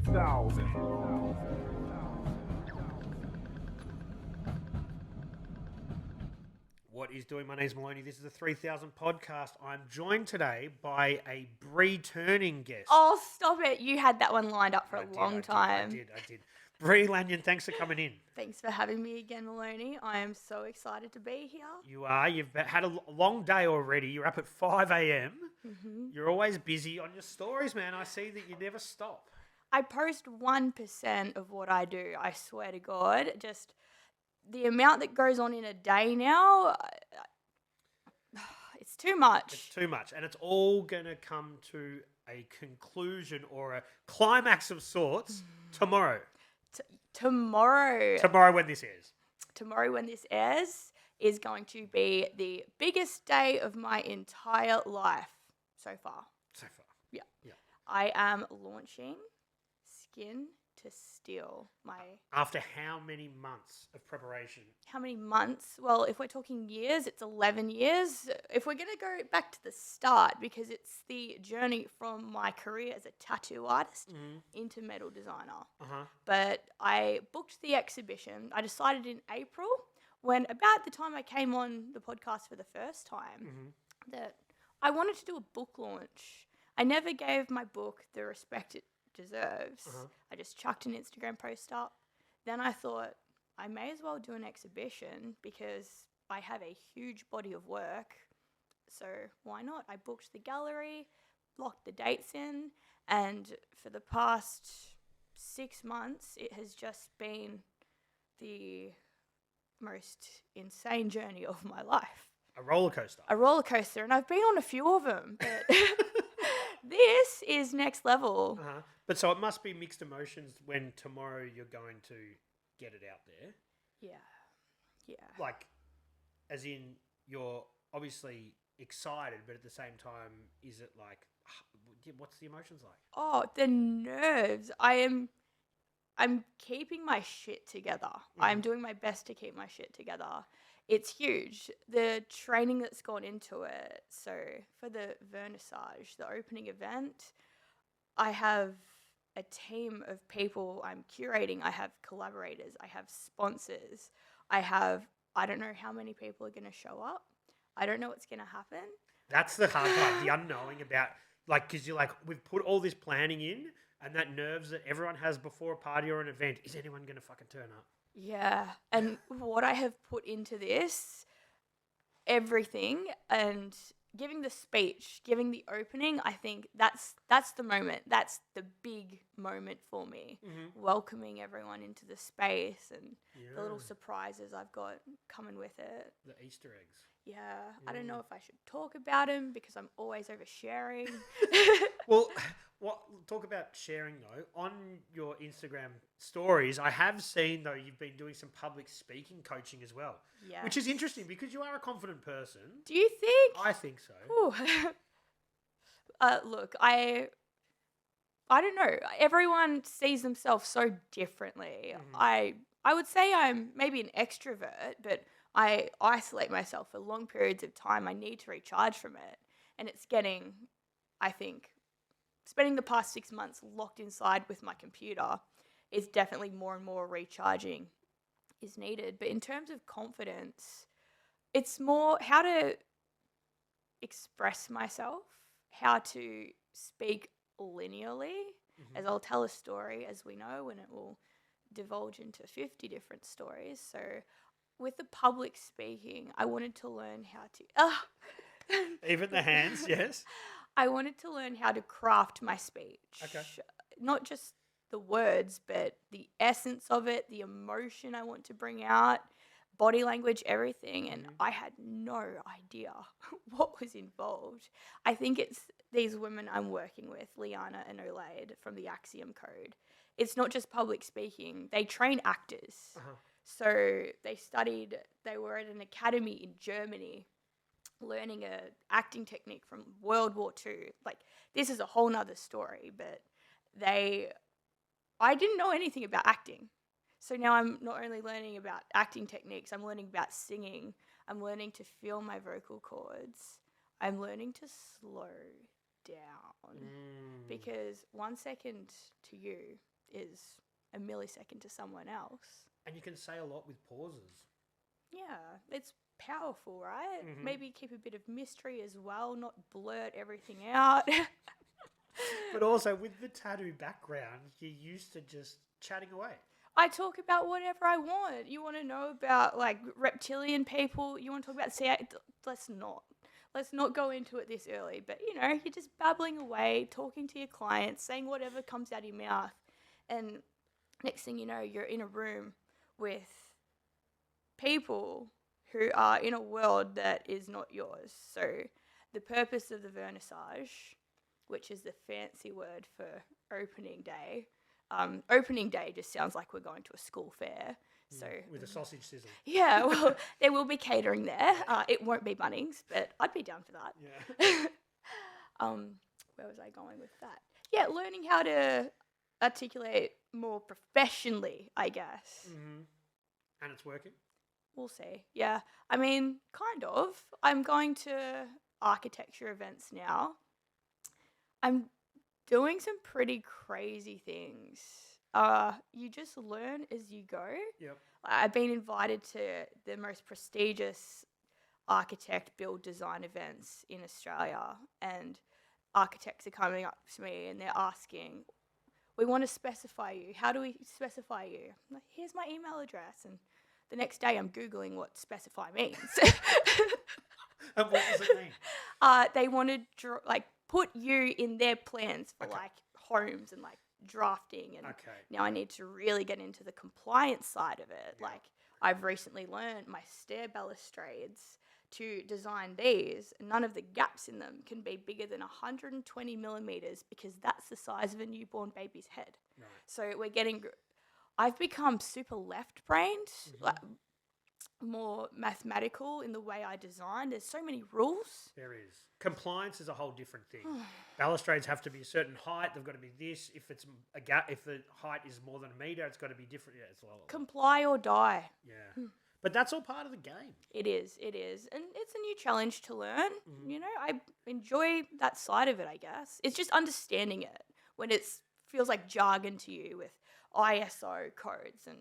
3000. What is doing? My name's Maloney. This is the 3000 podcast. I'm joined today by a Breaturrning guest. Oh, stop it. You had that one lined up for a long I time. did. Brea Lanyon, thanks for coming in. Thanks for having me again, Maloney. I am so excited to be here. You are. You've had a long day already. You're up at 5 a.m. Mm-hmm. You're always busy on your stories, man. I see that you never stop. I post 1% of what I do, I swear to God. Just the amount that goes on in a day now, it's too much. It's too much. And it's all going to come to a conclusion or a climax of sorts tomorrow. Tomorrow. Tomorrow when this airs. Tomorrow when this airs is going to be the biggest day of my entire life so far. So far. Yeah. Yeah. I am launching Skin to Steel. After how many months of preparation? How many months? Well, if we're talking years, it's 11 years. If we're going to go back to the start, because it's the journey from my career as a tattoo artist into metal designer. But I booked the exhibition. I decided in April, when about the time I came on the podcast for the first time, that I wanted to do a book launch. I never gave my book the respect it deserves. I just chucked an Instagram post up. Then I thought I may as well do an exhibition because I have a huge body of work. So why not? I booked the gallery, locked the dates in, and for the past 6 months, it has just been the most insane journey of my life. A roller coaster. A roller coaster, and I've been on a few of them, but this is next level. But so it must be mixed emotions when tomorrow you're going to get it out there. Yeah. Like, as in, you're obviously excited, but at the same time, is it like, what's the emotions like? Oh, the nerves. I'm keeping my shit together. I'm doing my best to keep my shit together. It's huge. The training that's gone into it. So for the vernissage, the opening event, I have a team of people I'm curating. I have collaborators. I have sponsors. I don't know how many people are going to show up. I don't know what's going to happen. That's the hard part, the unknowing about, like, because you're like, we've put all this planning in, and that nerves that everyone has before a party or an event, is anyone going to fucking turn up? Yeah, and what I have put into this, everything, and giving the speech, giving the opening, I think that's the moment. That's the big moment for me. Welcoming everyone into the space and the little surprises I've got coming with it. The Easter eggs. Yeah, I don't know if I should talk about them because I'm always oversharing. Well, talk about sharing though. On your Instagram stories, I have seen though you've been doing some public speaking coaching as well, which is interesting because you are a confident person. Do you think? I think so. Look, I don't know. Everyone sees themselves so differently. I would say I'm maybe an extrovert, but I isolate myself for long periods of time. I need to recharge from it. And it's getting, I think, spending the past 6 months locked inside with my computer is definitely more and more recharging is needed. But in terms of confidence, it's more how to express myself, how to speak linearly, as I'll tell a story, as we know, and it will divulge into 50 different stories. So with the public speaking, I wanted to learn how to... Even the hands, yes. I wanted to learn how to craft my speech. Okay. Not just the words, but the essence of it, the emotion I want to bring out, body language, everything. And I had no idea what was involved. I think it's these women I'm working with, Liana and Olaid from the Axiom Code. It's not just public speaking. They train actors. So they were at an academy in Germany learning a acting technique from World War II. Like, this is a whole nother story, but I didn't know anything about acting. So now I'm not only learning about acting techniques, I'm learning about singing. I'm learning to feel my vocal cords. I'm learning to slow down because 1 second to you is a millisecond to someone else. And you can say a lot with pauses. Yeah, it's powerful, right? Mm-hmm. Maybe keep a bit of mystery as well, not blurt everything out. But also with the tattoo background, you're used to just chatting away. I talk about whatever I want. You want to know about like reptilian people? You want to talk about let's not. Let's not go into it this early. But you know, you're just babbling away, talking to your clients, saying whatever comes out of your mouth, and next thing you know, you're in a room with people who are in a world that is not yours. So the purpose of the vernissage, which is the fancy word for opening day. Opening day just sounds like we're going to a school fair. So with a sausage sizzle. Yeah, well, there will be catering there. It won't be Bunnings, but I'd be down for that. Yeah. Where was I going with that? Yeah, learning how to articulate more professionally, I guess. Mm-hmm. And it's working? We'll see. Yeah, I mean, kind of. I'm going to architecture events now. I'm doing some pretty crazy things. You just learn as you go. Yep. I've been invited to the most prestigious architect build design events in Australia, and architects are coming up to me and they're asking, we want to specify you. How do we specify you? I'm like, here's my email address. And the next day I'm Googling what specify means. And what does it mean? They want to put you in their plans for like homes and like drafting, and now I need to really get into the compliance side of it. Yeah. Like I've recently learned my stair balustrades to design these, none of the gaps in them can be bigger than 120 millimeters because that's the size of a newborn baby's head. Right. So I've become super left-brained, like more mathematical in the way I design. There's so many rules. There is. Compliance is a whole different thing. Balustrades have to be a certain height. They've got to be this. If it's a gap, if the height is more than a meter, it's got to be different. Yeah, it's a lot. Comply or die. Yeah. But that's all part of the game. It is. And it's a new challenge to learn. Mm-hmm. You know, I enjoy that side of it, I guess. It's just understanding it when it feels like jargon to you with ISO codes and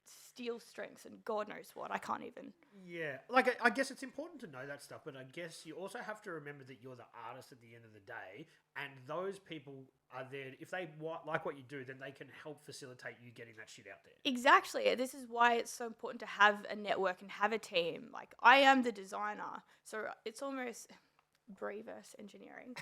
steel strengths and God knows what. I can't even. Yeah. Like, I guess it's important to know that stuff, but I guess you also have to remember that you're the artist at the end of the day, and those people are there. If they like what you do, then they can help facilitate you getting that shit out there. Exactly. This is why it's so important to have a network and have a team. Like, I am the designer, so it's almost reverse engineering.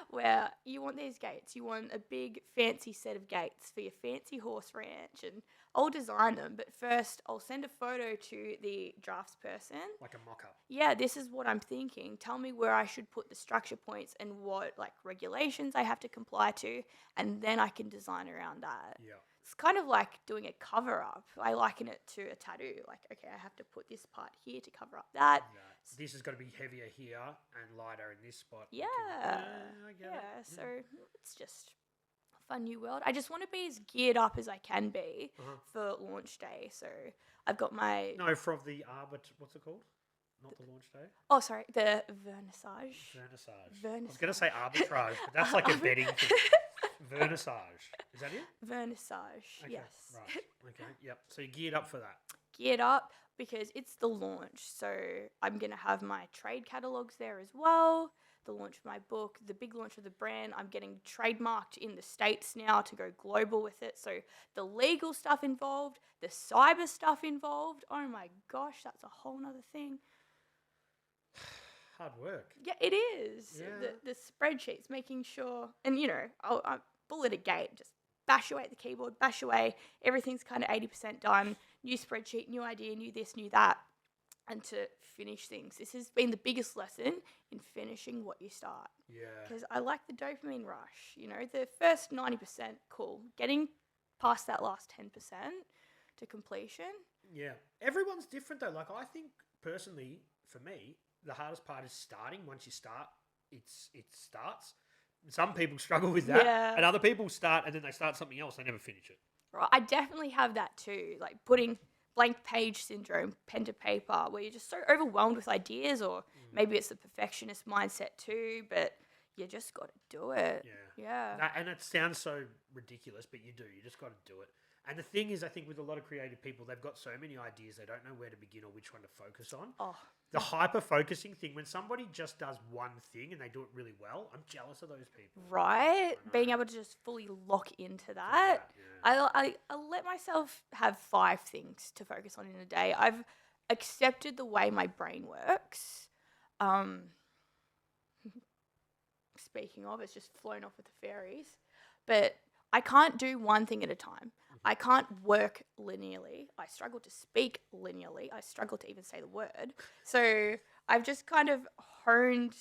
Where you want these gates, you want a big fancy set of gates for your fancy horse ranch, and I'll design them, but first I'll send a photo to the drafts person. Like a mock-up. Yeah, this is what I'm thinking. Tell me where I should put the structure points and what like regulations I have to comply to, and then I can design around that. Yeah. It's kind of like doing a cover-up. I liken it to a tattoo. Like, okay, I have to put this part here to cover up that. This has got to be heavier here and lighter in this spot. Yeah. I get it. So it's just a fun new world. I just want to be as geared up as I can be for launch day. So I've got my... No, from the what's it called? Not the launch day? Oh, sorry. The vernissage. Vernissage. I was going to say arbitrage, but that's like a betting thing. Vernissage. Is that it? Vernissage, okay. Yes. Right. Okay, yep. So you're geared up for that. Geared up because it's the launch. So I'm going to have my trade catalogues there as well, the launch of my book, the big launch of the brand. I'm getting trademarked in the States now to go global with it. So the legal stuff involved, the cyber stuff involved. Oh my gosh, that's a whole nother thing. Hard work. Yeah, it is. Yeah. The spreadsheets, making sure, and you know, I'll bullet a gate, just bash away at the keyboard, bash away. Everything's kind of 80% done. New spreadsheet, new idea, new this, new that. And to finish things. This has been the biggest lesson in finishing what you start. Yeah. Because I like the dopamine rush. You know, the first 90%, cool. Getting past that last 10% to completion. Yeah. Everyone's different though. Like I think personally, for me, the hardest part is starting. Once you start, it starts. Some people struggle with that, and other people start and then they start something else. They never finish it. Right. I definitely have that too. Like putting blank page syndrome, pen to paper, where you're just so overwhelmed with ideas, or maybe it's the perfectionist mindset too. But you just got to do it. Yeah. And it sounds so ridiculous, but you do. You just got to do it. And the thing is, I think with a lot of creative people, they've got so many ideas, they don't know where to begin or which one to focus on. Oh. The hyper-focusing thing, when somebody just does one thing and they do it really well, I'm jealous of those people. Right? Being able to just fully lock into that. Yeah. I let myself have 5 things to focus on in a day. I've accepted the way my brain works. Speaking of, it's just flown off with the fairies. But I can't do one thing at a time. I can't work linearly. I struggle to speak linearly. I struggle to even say the word. So I've just kind of honed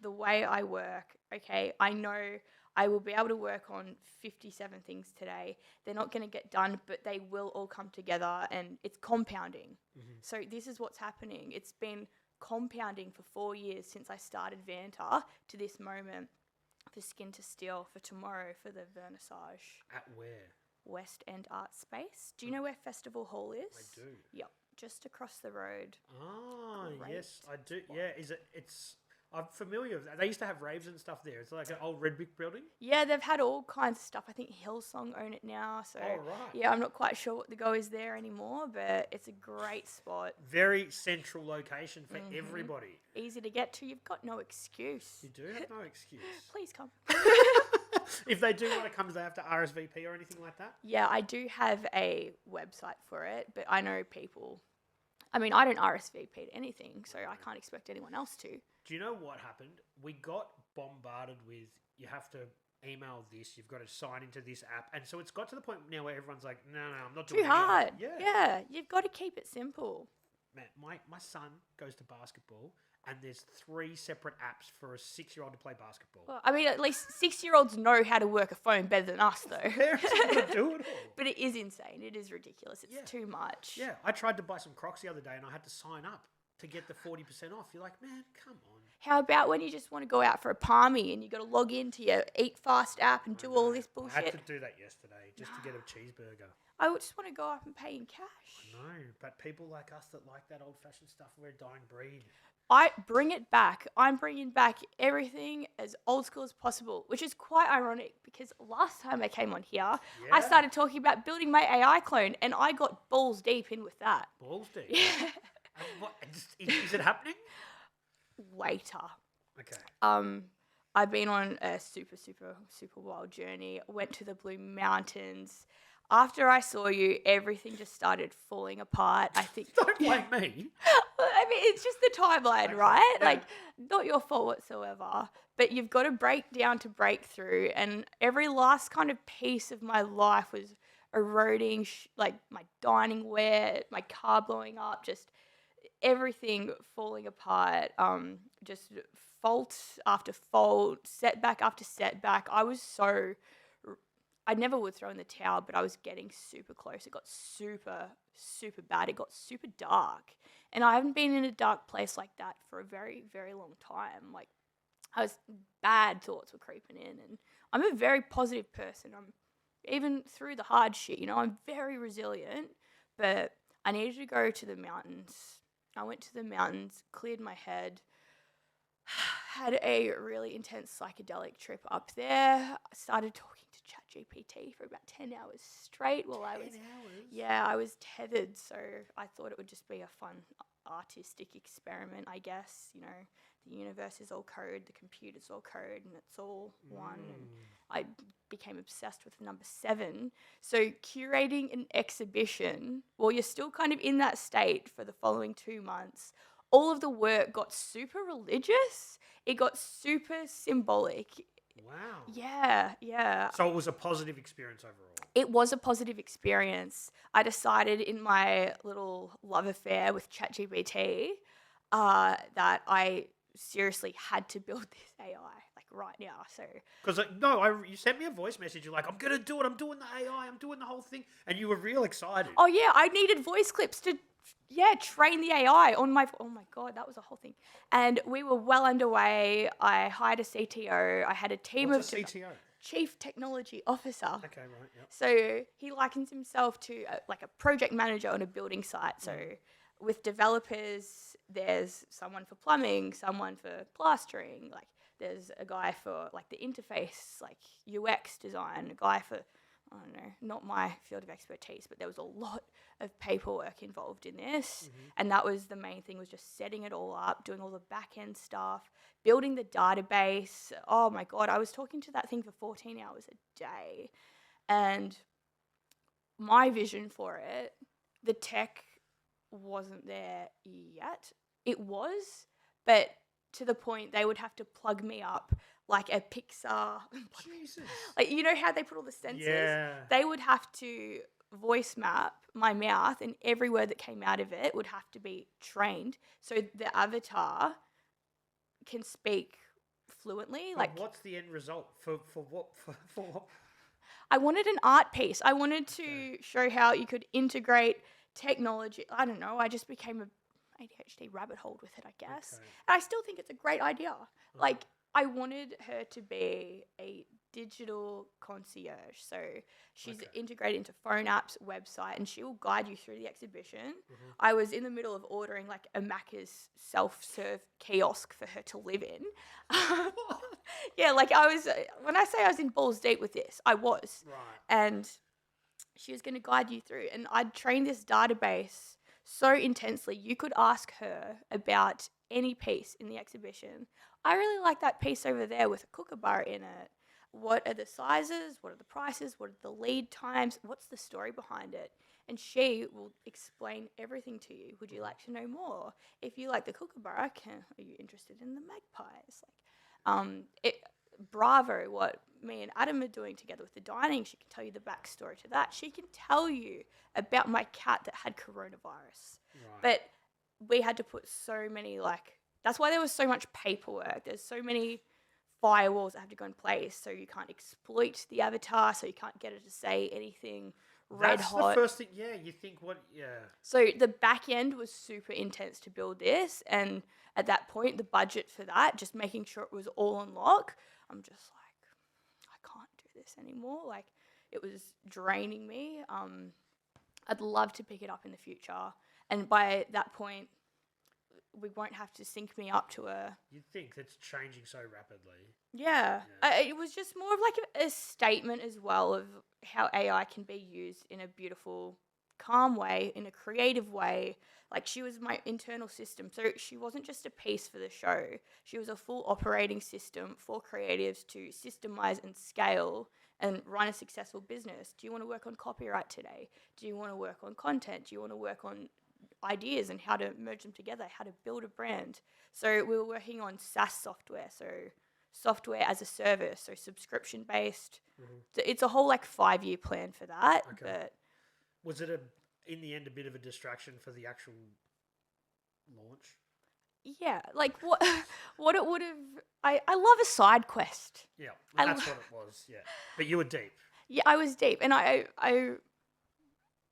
the way I work. Okay, I know I will be able to work on 57 things today. They're not going to get done, but they will all come together, and it's compounding. So this is what's happening. It's been compounding for 4 years since I started Vanta to this moment. For Skin to Steel, for tomorrow, for the vernissage. At where? West End Art Space. Do you know where Festival Hall is? I do. Yep, just across the road. Oh, Great yes, I do. spot. Yeah, I'm familiar with that. They used to have raves and stuff there. It's like an old red brick building. Yeah, they've had all kinds of stuff. I think Hillsong own it now. So, right. Yeah, I'm not quite sure what the go is there anymore, but it's a great spot. Very central location for everybody. Easy to get to. You've got no excuse. You do have no excuse. Please come. If they do want to come, do they have to RSVP or anything like that? Yeah, I do have a website for it, but I know people. I mean, I don't RSVP to anything, so I can't expect anyone else to. Do you know what happened? We got bombarded with, you have to email this, you've got to sign into this app. And so it's got to the point now where everyone's like, no, I'm not doing it. Too hard. Yeah, you've got to keep it simple. Man, my son goes to basketball, and there's 3 separate apps for a 6-year-old to play basketball. Well, I mean, at least 6-year-olds know how to work a phone better than us, though. Parents don't do it all. But it is insane. It is ridiculous. It's too much. Yeah, I tried to buy some Crocs the other day, and I had to sign up to get the 40% off. You're like, man, come on. How about when you just want to go out for a palmy and you got to log into your Eat Fast app and do all this bullshit? I had to do that yesterday just to get a cheeseburger. I would just want to go up and pay in cash. I know, but people like us that like that old-fashioned stuff, we're a dying breed. I bring it back. I'm bringing back everything as old school as possible, which is quite ironic because last time I came on here, I started talking about building my AI clone, and I got balls deep in with that. Balls deep? Yeah. What, is it happening? Later. Okay. I've been on a super wild journey. Went to the Blue Mountains. After I saw you, everything just started falling apart. I think. Don't blame me. I mean, it's just the timeline, right? Yeah. Like, not your fault whatsoever. But you've got to break down to break through. And every last kind of piece of my life was eroding, like my dining ware, my car blowing up, just everything falling apart. Just fault after fault, setback after setback. I never would throw in the towel, but I was getting super close. It got super bad. It got super dark. And I haven't been in a dark place like that for a very, very long time. Like, bad thoughts were creeping in. And I'm a very positive person. Even through the hard shit, I'm very resilient. But I needed to go to the mountains. I went to the mountains, cleared my head, had a really intense psychedelic trip up there. I started talking to ChatGPT for about 10 hours straight while I was tethered. So I thought it would just be a fun artistic experiment, I guess. The universe is all code, the computer's all code, and it's all one. And I became obsessed with number 7. So curating an exhibition, well, you're still kind of in that state for the following 2 months. All of the work got super religious. It got super symbolic. Wow. Yeah. So it was a positive experience overall. It was a positive experience. I decided in my little love affair with ChatGPT that I seriously had to build this AI like right now. So because you sent me a voice message. You're like, I'm gonna do it. I'm doing the AI. I'm doing the whole thing, and you were real excited. Oh yeah, I needed voice clips to train the AI on my. Oh my god, that was a whole thing. And we were well underway. I hired a CTO. I had a team What's of a CTO? Chief Technology Officer. Okay, right. Yep. So he likens himself to like a project manager on a building site. So with developers, there's someone for plumbing, someone for plastering, like There's a guy for like the interface, like UX design, a guy for, I don't know, not my field of expertise, but there was a lot of paperwork involved in this. And that was the main thing, was just setting it all up, doing all the back end stuff, building the database. Oh my God, I was talking to that thing for 14 hours a day. And my vision for it, the tech wasn't there yet. It was, but to the point they would have to plug me up like a Pixar. Jesus. Like, you know how they put all the sensors? Yeah. They would have to voice map my mouth, and every word that came out of it would have to be trained so the avatar can speak fluently. But like, what's the end result for what? For what? I wanted an art piece. I wanted to show how you could integrate technology. I don't know. I just became a ADHD rabbit hole with it, I guess. Okay. And I still think it's a great idea. Like, I wanted her to be a digital concierge. So she's integrated into phone apps, website, and she will guide you through the exhibition. I was in the middle of ordering like a Macca's self-serve kiosk for her to live in. Yeah, like I was, when I say I was in balls deep with this, I was. Right. And she was going to guide you through. And I'd trained this database so intensely, you could ask her about any piece in the exhibition. I really like that piece over there with a kookaburra in it. What are the sizes? What are the prices? What are the lead times? What's the story behind it? And she will explain everything to you. Would you like to know more? If you like the kookaburra, are you interested in the magpies? Bravo, what me and Adam are doing together with the dining. She can tell you the backstory to that. She can tell you about my cat that had coronavirus. Right. But we had to put so many, that's why there was so much paperwork. There's so many firewalls that have to go in place, so you can't exploit the avatar, so you can't get it to say anything red hot. That's the first thing, you think So the back end was super intense to build this, and at that point, the budget for that, just making sure it was all on lock, I'm just like, I can't do this anymore. Like, it was draining me. I'd love to pick it up in the future, and by that point, we won't have to sync me up to a... You'd think that's changing so rapidly. Yeah. It was just more of like a statement as well of how AI can be used in a beautiful, calm way, in a creative way. Like, she was my internal system. So she wasn't just a piece for the show. She was a full operating system for creatives to systemize and scale and run a successful business. Do you want to work on copyright today? Do you want to work on content? Do you want to work on ideas and how to merge them together, how to build a brand? So we were working on SaaS software, so software as a service, so subscription based. So it's a whole 5-year plan for that. Okay. But was it in the end a bit of a distraction for the actual launch? Yeah, what it would have... I love a side quest. Yeah, that's what it was, yeah. But you were deep. Yeah, I was deep, and I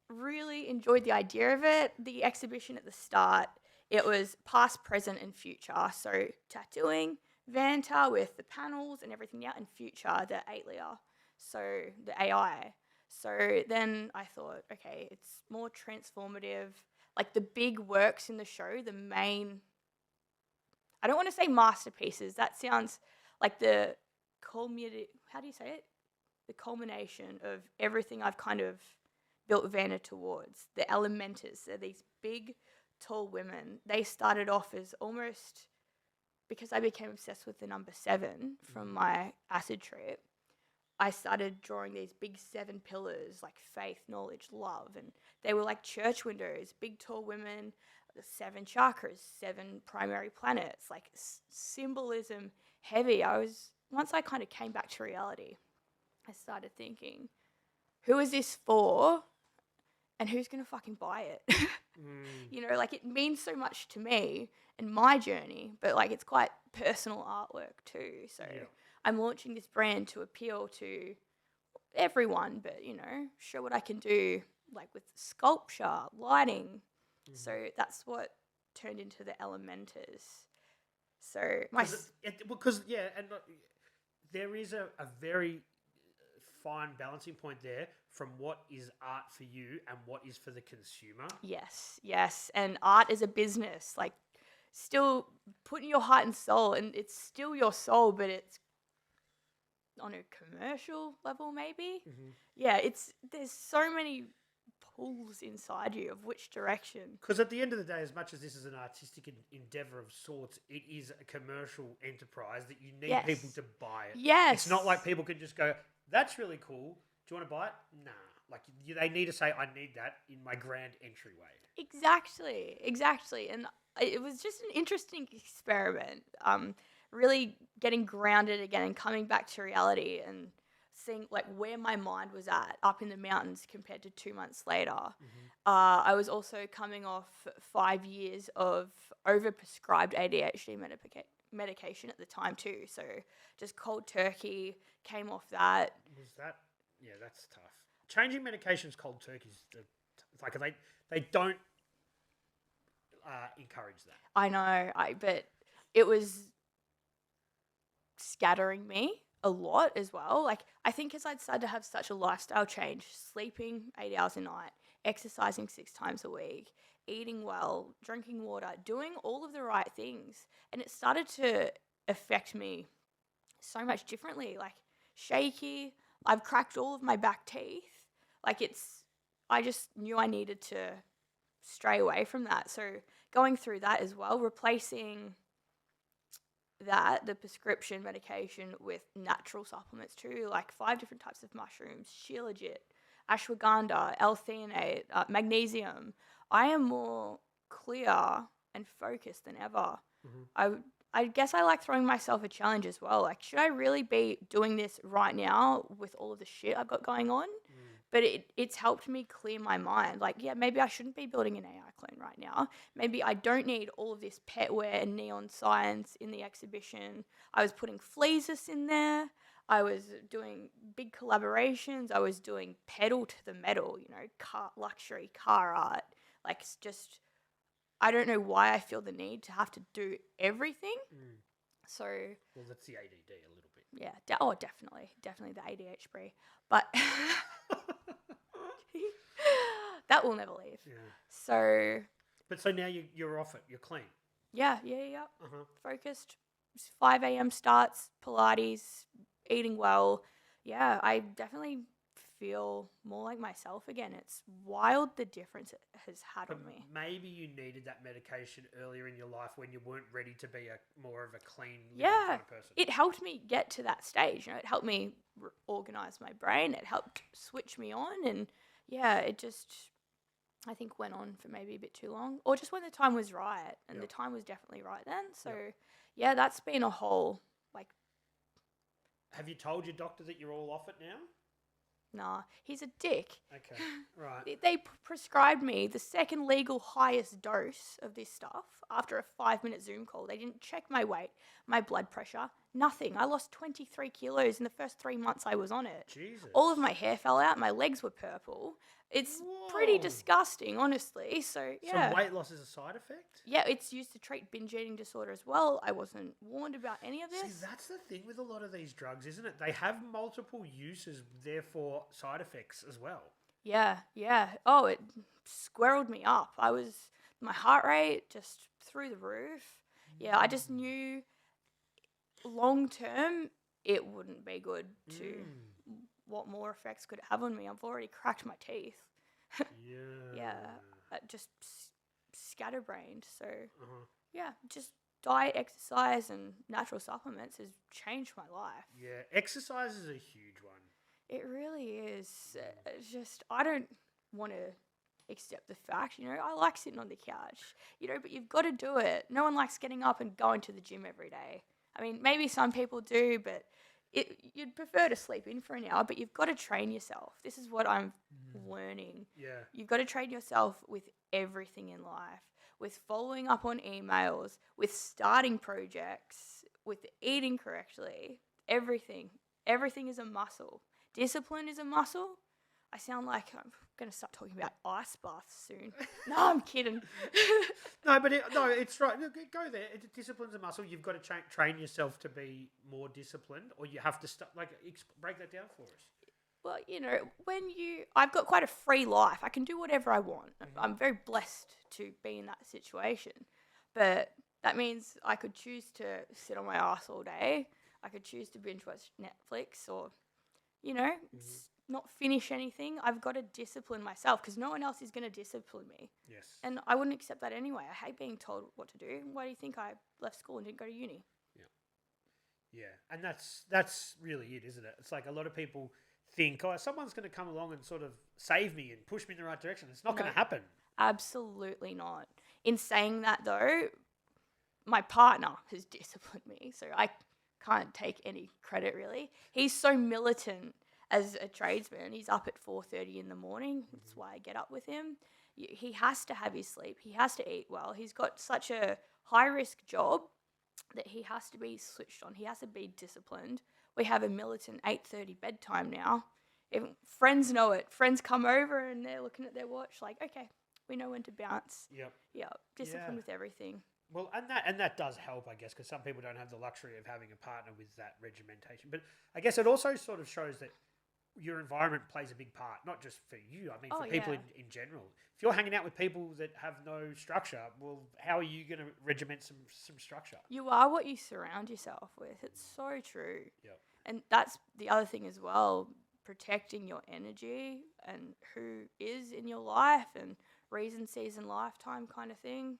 really enjoyed the idea of it. The exhibition at the start, it was past, present, and future. So tattooing, Vanta with the panels and everything out, and future, the 8-layer, so the AI. So then I thought, okay, it's more transformative. Like, the big works in the show, the main... I don't want to say masterpieces. That sounds like the how do you say it? The culmination of everything I've kind of built Vanta towards. The elementers, they're these big, tall women. They started off as almost, because I became obsessed with the number 7 from my acid trip, I started drawing these big 7 pillars, like faith, knowledge, love. And they were like church windows, big, tall women, the 7 chakras, 7 primary planets, like symbolism heavy. Once I kind of came back to reality, I started thinking, who is this for? And who's going to fucking buy it? You know, it means so much to me and my journey, but it's quite personal artwork too. So I'm launching this brand to appeal to everyone, but, show what I can do, with sculpture, lighting. So that's what turned into the elementers. So there is a very fine balancing point there from what is art for you and what is for the consumer. Yes. And art is a business. still putting your heart and soul, and it's still your soul, but it's on a commercial level maybe. Yeah, there's so many pulls inside you of which direction. Because at the end of the day, as much as this is an artistic endeavor of sorts, it is a commercial enterprise that you need people to buy it. Yes. It's not like people can just go, that's really cool. Do you want to buy it? Nah. Like, they need to say, I need that in my grand entryway. Exactly. And it was just an interesting experiment. Really getting grounded again and coming back to reality and seeing like where my mind was at up in the mountains compared to 2 months later. I was also coming off 5 years of overprescribed ADHD medication at the time too. So just cold turkey, came off that. Was that? Yeah, that's tough. Changing medications cold turkey is like they don't encourage that. I know, but it was scattering me a lot as well. Like, I think as I'd started to have such a lifestyle change, sleeping 8 hours a night, exercising 6 times a week, eating well, drinking water, doing all of the right things, and it started to affect me so much differently. Like, shaky, I've cracked all of my back teeth. Like, I just knew I needed to stray away from that. So going through that as well, replacing the prescription medication with natural supplements too, like 5 different types of mushrooms, shilajit, ashwagandha, L-theanate, magnesium. I am more clear and focused than ever. I guess I like throwing myself a challenge as well. Like, should I really be doing this right now with all of the shit I've got going on? But it's helped me clear my mind. Like, yeah, maybe I shouldn't be building an AI clone right now. Maybe I don't need all of this petware and neon science in the exhibition. I was putting fleesis in there. I was doing big collaborations. I was doing pedal to the metal, luxury car art. Like, just, I don't know why I feel the need to have to do everything. So. Well, that's the ADD a little bit. Yeah. Definitely the ADHD. But that will never leave. Yeah. So now you're off it. You're clean. Yeah. Focused. 5 a.m. starts, Pilates, eating well. Yeah, I definitely feel more like myself again. It's wild the difference it has had on me. Maybe you needed that medication earlier in your life when you weren't ready to be more of a clean kind of person. It helped me get to that stage. It helped me organize my brain. It helped switch me on, and it just, I think, went on for maybe a bit too long, or just when the time was right, and the time was definitely right then. So that's been a whole Have you told your doctor that you're all off it now? Nah, he's a dick. Okay, right. They prescribed me the second legal highest dose of this stuff after a 5-minute Zoom call. They didn't check my weight, my blood pressure, nothing. I lost 23 kilos in the first 3 months I was on it. Jesus. All of my hair fell out. My legs were purple. It's pretty disgusting, honestly. So, yeah. So weight loss is a side effect? Yeah, it's used to treat binge eating disorder as well. I wasn't warned about any of this. See, that's the thing with a lot of these drugs, isn't it? They have multiple uses, therefore side effects as well. Yeah. Oh, it squirreled me up. My heart rate just through the roof. Yeah, I just knew long term it wouldn't be good to what more effects could it have on me. I've already cracked my teeth. Just scatterbrained. So, just diet, exercise, and natural supplements has changed my life. Yeah, exercise is a huge one. It really is. It's just, I don't want to accept the fact, I like sitting on the couch, but you've got to do it. No one likes getting up and going to the gym every day. I mean, maybe some people do, but you'd prefer to sleep in for an hour, but you've got to train yourself. This is what I'm learning. Yeah. You've got to train yourself with everything in life, with following up on emails, with starting projects, with eating correctly, everything. Everything is a muscle. Discipline is a muscle. I sound like I'm going to start talking about ice baths soon. No, I'm kidding. No, it's right. Go there. Discipline's a muscle. You've got to train yourself to be more disciplined, or you have to break that down for us. Well, I've got quite a free life. I can do whatever I want. I'm very blessed to be in that situation. But That means I could choose to sit on my ass all day. I could choose to binge watch Netflix or, not finish anything. I've got to discipline myself because no one else is going to discipline me. Yes. And I wouldn't accept that anyway. I hate being told what to do. Why do you think I left school and didn't go to uni? Yeah, and that's really it, isn't it? It's like a lot of people think, someone's going to come along and sort of save me and push me in the right direction. It's not going to happen. Absolutely not. In saying that, though, my partner has disciplined me, so I can't take any credit, really. He's so militant as a tradesman. He's up at 4:30 in the morning. That's why I get up with him. He has to have his sleep. He has to eat well. He's got such a high-risk job that he has to be switched on. He has to be disciplined. We have a militant 8:30 bedtime now. Even friends know it. Friends come over and they're looking at their watch like, okay, we know when to bounce. Yep. Discipline with everything. Well, and that does help, I guess, because some people don't have the luxury of having a partner with that regimentation. But I guess it also sort of shows that your environment plays a big part, not just for you. I mean, for people in general. If you're hanging out with people that have no structure, well, how are you going to regiment some structure? You are what you surround yourself with. It's so true. Yep. And that's the other thing as well, protecting your energy and who is in your life and reason, season, lifetime kind of thing.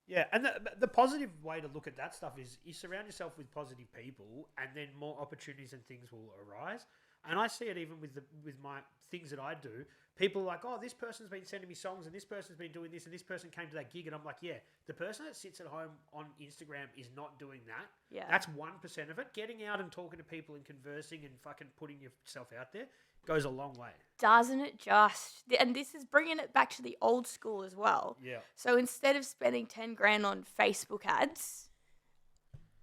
Yeah, and the positive way to look at that stuff is you surround yourself with positive people and then more opportunities and things will arise. And I see it even with my things that I do. People are like, oh, this person's been sending me songs and this person's been doing this and this person came to that gig. And I'm like, yeah, the person that sits at home on Instagram is not doing that. Yeah. That's 1% of it. Getting out and talking to people and conversing and fucking putting yourself out there goes a long way. Doesn't it just? And this is bringing it back to the old school as well. Yeah. So instead of spending 10 grand on Facebook ads,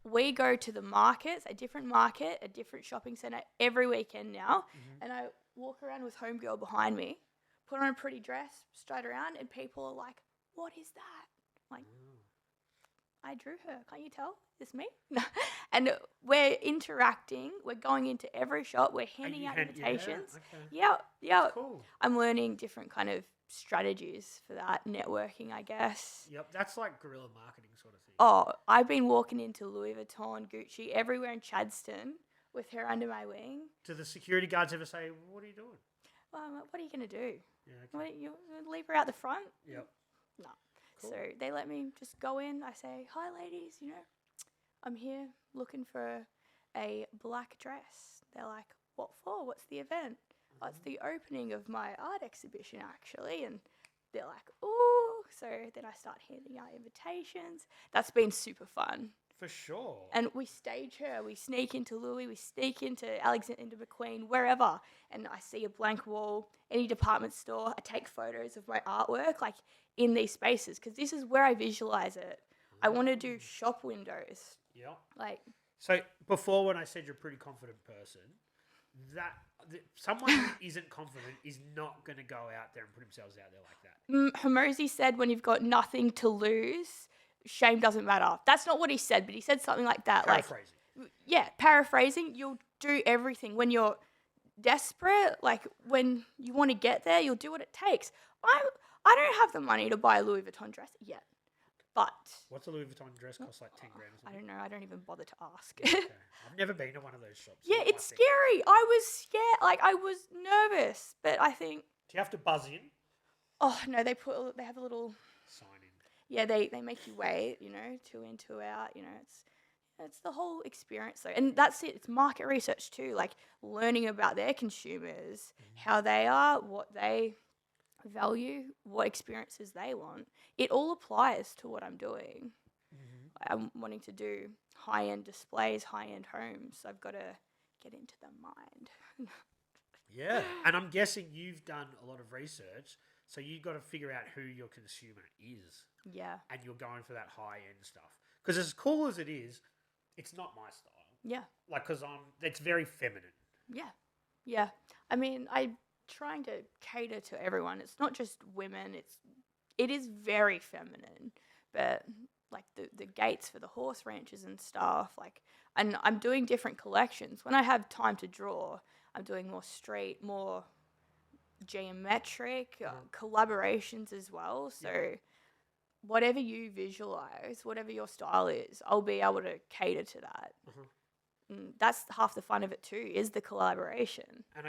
we go to the markets, a different market, a different shopping centre every weekend now. And I walk around with homegirl behind me, put on a pretty dress, stride around, and people are like, what is that? I'm like, I drew her. Can't you tell? It's me. And we're interacting. We're going into every shop. We're handing out invitations. Yeah. Cool. I'm learning different kind of strategies for that, networking, I guess. Yep, that's like guerrilla marketing sort of thing. Oh, I've been walking into Louis Vuitton, Gucci, everywhere in Chadstone with her under my wing. Do the security guards ever say, what are you doing? Well, what are you going to do? Yeah, okay. What, you leave her out the front? Yep. No. Cool. So they let me just go in. I say, hi, ladies, I'm here looking for a black dress. They're like, what for? What's the event? Oh, it's the opening of my art exhibition, actually. And they're like, ooh. So then I start handing out invitations. That's been super fun. For sure. And we stage her. We sneak into Louis. We sneak into Alexander McQueen, wherever. And I see a blank wall, any department store. I take photos of my artwork, like in these spaces, because this is where I visualize it. I want to do shop windows. Yeah. So before, when I said you're a pretty confident person, someone who isn't confident is not going to go out there and put themselves out there like that. Hormozy said, when you've got nothing to lose, shame doesn't matter. That's not what he said, but he said something like that. Paraphrasing. Paraphrasing. You'll do everything. When you're desperate, like when you want to get there, you'll do what it takes. I don't have the money to buy a Louis Vuitton dress yet. But what's a Louis Vuitton dress cost? Like 10 grand or something? I don't know. I don't even bother to ask. Okay. I've never been to one of those shops. Yeah, it's scary. I was scared. Like, I was nervous. But I think... Do you have to buzz in? Oh, no. They have a little... Sign in. Yeah, they make you wait, 2 in, 2 out. It's the whole experience, though. And that's it. It's market research, too. Like, learning about their consumers, how they are, what they value, what experiences they want. It all applies to what I'm doing. I'm wanting to do high-end displays, high-end homes. So I've got to get into the mind. Yeah, and I'm guessing you've done a lot of research, so you've got to figure out who your consumer is. Yeah. And you're going for that high-end stuff. Because as cool as it is, it's not my style. Yeah. Like, because it's very feminine. Yeah. Yeah. I mean, I'm trying to cater to everyone. It's not just women. It is very feminine, but like the gates for the horse ranches and stuff, and I'm doing different collections. When I have time to draw, I'm doing more street, more geometric collaborations as well. So whatever you visualize, whatever your style is, I'll be able to cater to that. That's half the fun of it too, is the collaboration. And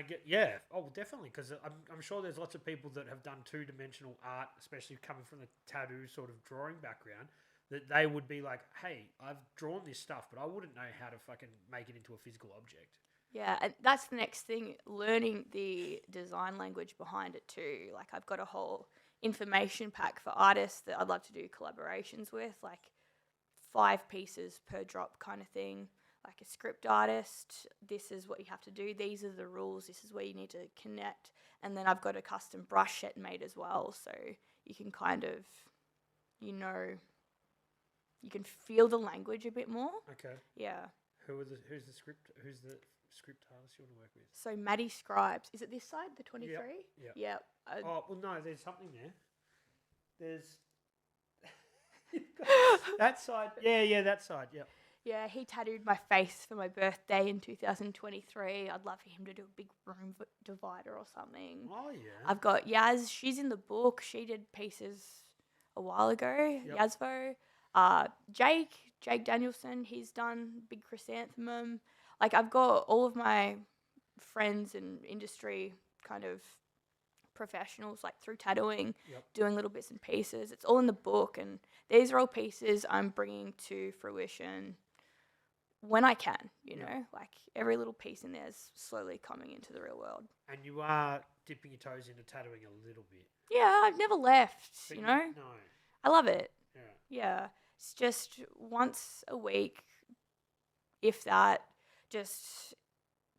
definitely, because I'm sure there's lots of people that have done two-dimensional art, especially coming from the tattoo sort of drawing background, that they would be like, hey, I've drawn this stuff, but I wouldn't know how to fucking make it into a physical object. Yeah, and that's the next thing, learning the design language behind it too. Like, I've got a whole information pack for artists that I'd love to do collaborations with, like 5 pieces per drop kind of thing. Like a script artist, this is what you have to do, these are the rules, this is where you need to connect. And then I've got a custom brush set made as well, so you can kind of, you can feel the language a bit more. Okay. Yeah. Who's the script artist you want to work with? So Maddie Scribes, is it this side, the 23? Yep. Well, no, there's something there. There's that side. Yeah, that side. Yep. Yeah, he tattooed my face for my birthday in 2023. I'd love for him to do a big room divider or something. Oh, yeah. I've got Yaz. She's in the book. She did pieces a while ago. Yep. Yazvo. Jake Danielson, he's done big chrysanthemum. Like, I've got all of my friends and industry kind of professionals, like through tattooing, doing little bits and pieces. It's all in the book, and these are all pieces I'm bringing to fruition when I can, you know, like every little piece in there is slowly coming into the real world. And you are dipping your toes into tattooing a little bit. Yeah, I've never left, But you know. No. I love it. Yeah. It's just once a week, if that, just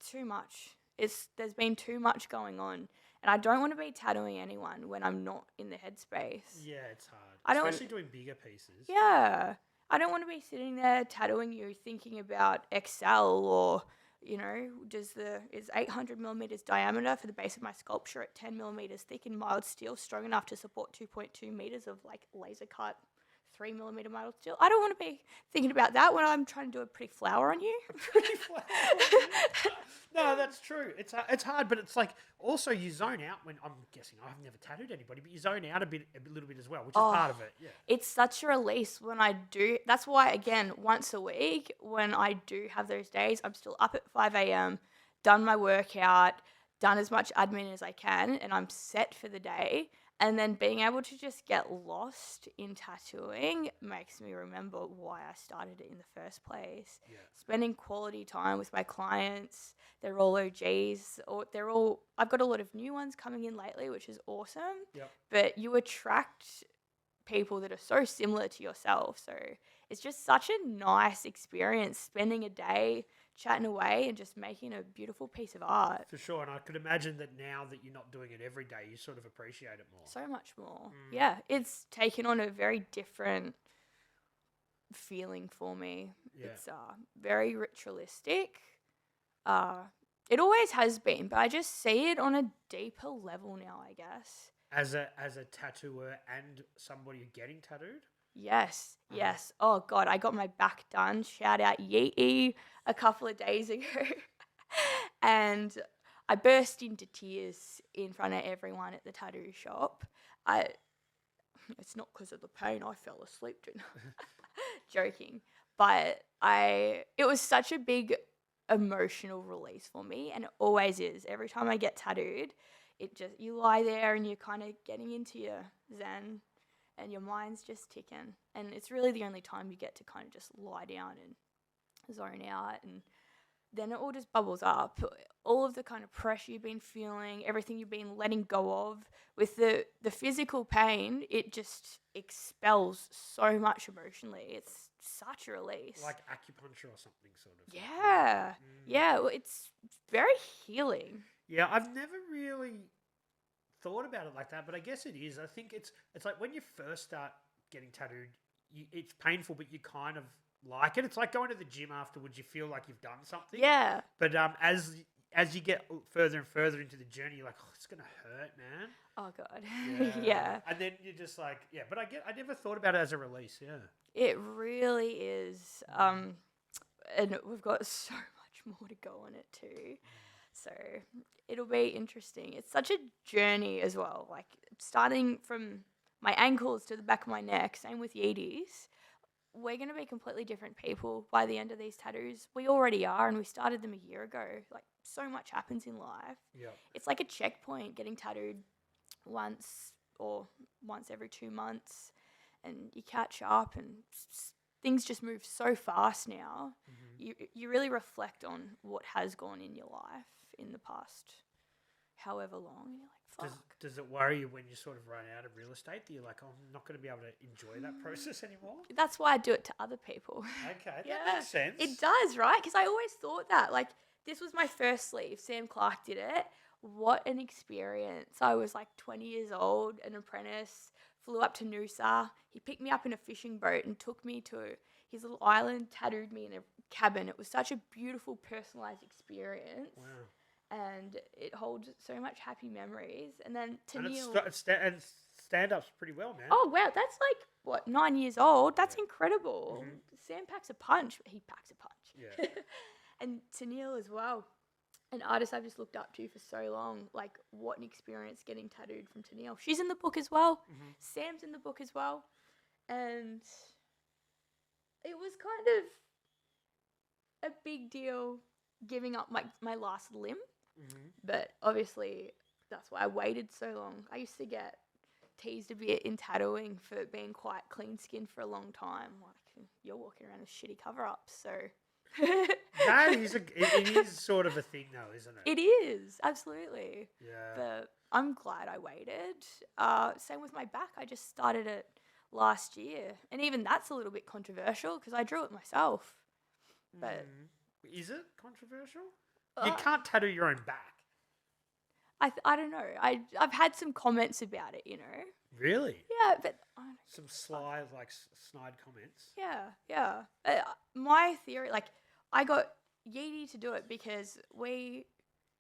too much. There's been too much going on, and I don't want to be tattooing anyone when I'm not in the headspace. Yeah, it's hard. Especially doing bigger pieces. Yeah. I don't want to be sitting there tattooing you thinking about Excel or, you know, is 800 millimeters diameter for the base of my sculpture at 10 millimeters thick and mild steel strong enough to support 2.2 meters of like laser cut 3 millimeter mild steel. I don't want to be thinking about that when I'm trying to do a pretty flower on you. A pretty flower on you? No, that's true. It's hard, but it's like also you zone out when, I'm guessing, I've never tattooed anybody, but you zone out a little bit as well, which is part of it. Yeah. It's such a release when I do. That's why, again, once a week, when I do have those days, I'm still up at 5 a.m., done my workout, done as much admin as I can, and I'm set for the day. And then being able to just get lost in tattooing makes me remember why I started it in the first place. Yeah. Spending quality time with my clients. They're all OGs. I've got a lot of new ones coming in lately, which is awesome. Yep. But you attract people that are so similar to yourself. So it's just such a nice experience spending a day chatting away and just making a beautiful piece of art. For sure, and I could imagine that now that you're not doing it every day, you sort of appreciate it more. So much more. Yeah, it's taken on a very different feeling for me. Yeah. It's very ritualistic. It always has been, but I just see it on a deeper level now, I guess. As a tattooer and somebody getting tattooed? Yes. Oh, God, I got my back done. Shout out Yee a couple of days ago. And I burst into tears in front of everyone at the tattoo shop. It's not because of the pain. I fell asleep doing joking. But it was such a big emotional release for me, and it always is. Every time I get tattooed, you lie there and you're kind of getting into your zen, and your mind's just ticking. And it's really the only time you get to kind of just lie down and zone out. And then it all just bubbles up. All of the kind of pressure you've been feeling, everything you've been letting go of. With the physical pain, it just expels so much emotionally. It's such a release. Like acupuncture or something, sort of. Yeah. Yeah, well, it's very healing. Yeah, I've never really thought about it like that, but I guess it is. I think it's like when you first start getting tattooed, it's painful, but you kind of like it. It's like going to the gym afterwards. You feel like you've done something. Yeah. But as you get further and further into the journey, you're like, oh, it's gonna hurt, man. Oh God. Yeah. And then you're just like, yeah. But I never thought about it as a release. Yeah. It really is. And we've got so much more to go on it too. So it'll be interesting. It's such a journey as well. Like starting from my ankles to the back of my neck, same with Yeeties. We're going to be completely different people by the end of these tattoos. We already are, and we started them a year ago. Like, so much happens in life. Yeah. It's like a checkpoint getting tattooed once every 2 months, and you catch up, and things just move so fast now. You really reflect on what has gone in your life in the past however long, and you're like, fuck. Does it worry you when you sort of run out of real estate that you're like, oh, I'm not going to be able to enjoy that process anymore? That's why I do it to other people. Okay, that makes sense. It does, right? Because I always thought that. Like, this was my first sleeve. Sam Clark did it. What an experience. I was like 20 years old, an apprentice, flew up to Noosa. He picked me up in a fishing boat and took me to his little island, tattooed me in a cabin. It was such a beautiful, personalised experience. Wow. And it holds so much happy memories. And then and stand-up's pretty well, man. Oh, wow. That's like, what, 9 years old? That's incredible. Sam packs a punch. He packs a punch. Yeah. And Tennille as well. An artist I've just looked up to for so long. Like, what an experience getting tattooed from Tennille. She's in the book as well. Sam's in the book as well. And it was kind of a big deal giving up my last limb. But obviously, that's why I waited so long. I used to get teased a bit in tattooing for being quite clean-skinned for a long time. Like, you're walking around with shitty cover-ups, so... It is sort of a thing though, isn't it? It is, absolutely. Yeah. But I'm glad I waited. Same with my back. I just started it last year. And even that's a little bit controversial because I drew it myself. But is it controversial? You can't tattoo your own back. I don't know. I've had some comments about it, you know. Really? Yeah, but some snide comments. Yeah. My theory, like, I got Yeety to do it because we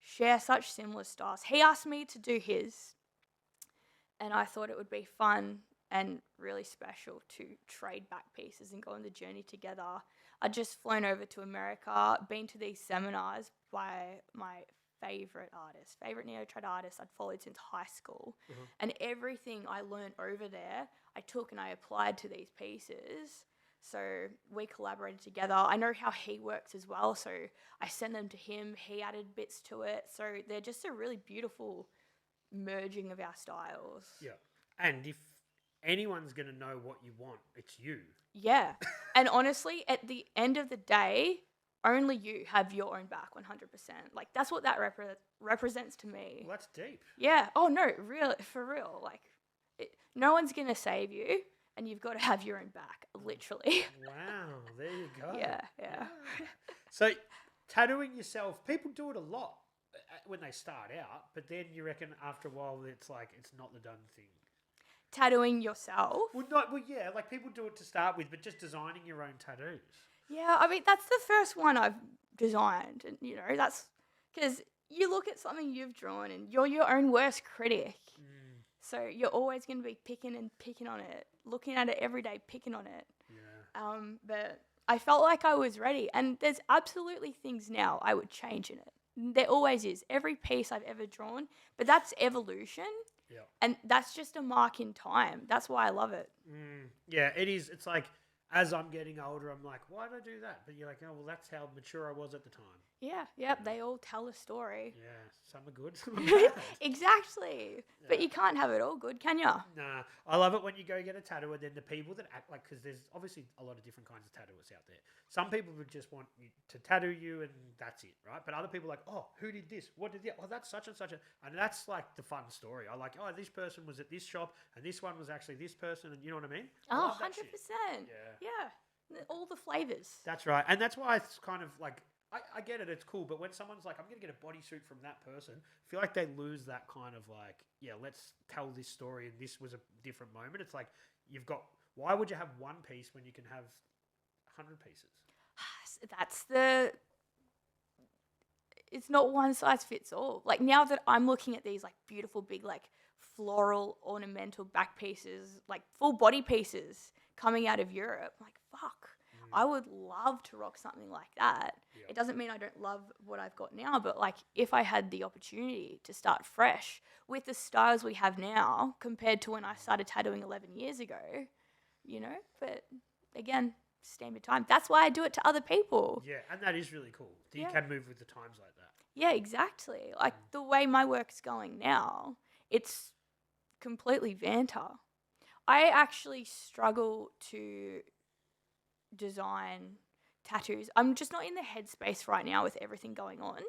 share such similar styles. He asked me to do his, and I thought it would be fun and really special to trade back pieces and go on the journey together. I'd just flown over to America, been to these seminars by my favorite Neo-Trad artist I'd followed since high school. And everything I learned over there, I took and I applied to these pieces. So we collaborated together. I know how he works as well, so I sent them to him. He added bits to it. So they're just a really beautiful merging of our styles. Yeah. And if anyone's going to know what you want, it's you. Yeah. And honestly, at the end of the day, only you have your own back 100%. Like, that's what that represents to me. Well, that's deep. Yeah. Oh, no, really, for real. Like, no one's going to save you, and you've got to have your own back, literally. Wow, there you go. Yeah. So, tattooing yourself, people do it a lot when they start out, but then you reckon after a while it's like it's not the done thing. Tattooing yourself? Well, yeah, like people do it to start with, but just designing your own tattoos. Yeah, I mean, that's the first one I've designed. And, you know, that's because you look at something you've drawn and you're your own worst critic. So you're always going to be picking on it, looking at it every day, picking on it. Yeah. But I felt like I was ready. And there's absolutely things now I would change in it. There always is. Every piece I've ever drawn. But that's evolution. Yeah. And that's just a mark in time. That's why I love it. Yeah, it is. It's like, as I'm getting older, I'm like, why did I do that? But you're like, oh, well, that's how mature I was at the time. Yeah, they all tell a story. Yeah, some are good, some are bad. Exactly. Yeah. But you can't have it all good, can you? Nah, I love it when you go get a tattoo and then the people that act like, because there's obviously a lot of different kinds of tattooers out there. Some people would just want you to tattoo you and that's it, right? But other people are like, oh, who did this? What did that? Oh, that's such and such a... And that's like the fun story. I like, oh, this person was at this shop and this one was actually this person, and you know what I mean? Oh, 100%. Yeah. All the flavors. That's right. And that's why it's kind of like, I get it, it's cool, but when someone's like, I'm going to get a bodysuit from that person, I feel like they lose that kind of like, yeah, let's tell this story and this was a different moment. It's like, you've got, why would you have one piece when you can have 100 pieces? It's not one size fits all. Like, now that I'm looking at these like beautiful big like floral ornamental back pieces, like full body pieces coming out of Europe, I'm like, fuck. I would love to rock something like that. Yeah. It doesn't mean I don't love what I've got now, but like if I had the opportunity to start fresh with the styles we have now compared to when I started tattooing 11 years ago, but again, standard time. That's why I do it to other people. Yeah, and that is really cool. That you Yeah. can move with the times like that. Yeah, exactly. Like the way my work's going now, it's completely Vanta. I actually struggle to design tattoos. I'm just not in the headspace right now with everything going on.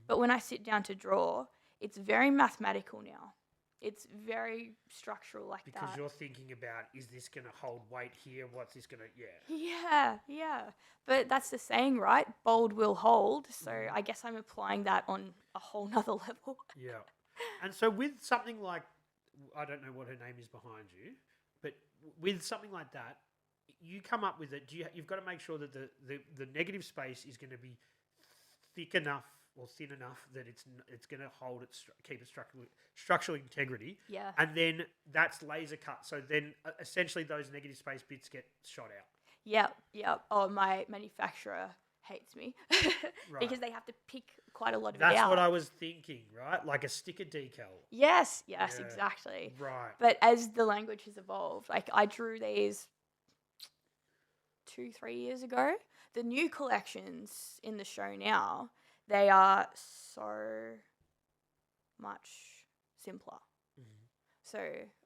But when I sit down to draw, it's very mathematical now. It's very structural like Because that. you're thinking about, is this going to hold weight here? What's this going to, Yeah. But that's the saying, right? Bold will hold. So I guess I'm applying that on a whole nother level. Yeah. And so with something like, I don't know what her name is behind you, but with something like that, you come up with it. You've got to make sure that the negative space is going to be thick enough or thin enough that it's going to hold keep its structural integrity. Yeah. And then that's laser cut. So then essentially those negative space bits get shot out. Yep. Oh, my manufacturer hates me because they have to pick quite a lot of it out. That's what I was thinking, right? Like a sticker decal. Yes, Yeah. exactly. Right. But as the language has evolved, like I drew these 2-3 years ago. The new collections in the show now, they are so much simpler. So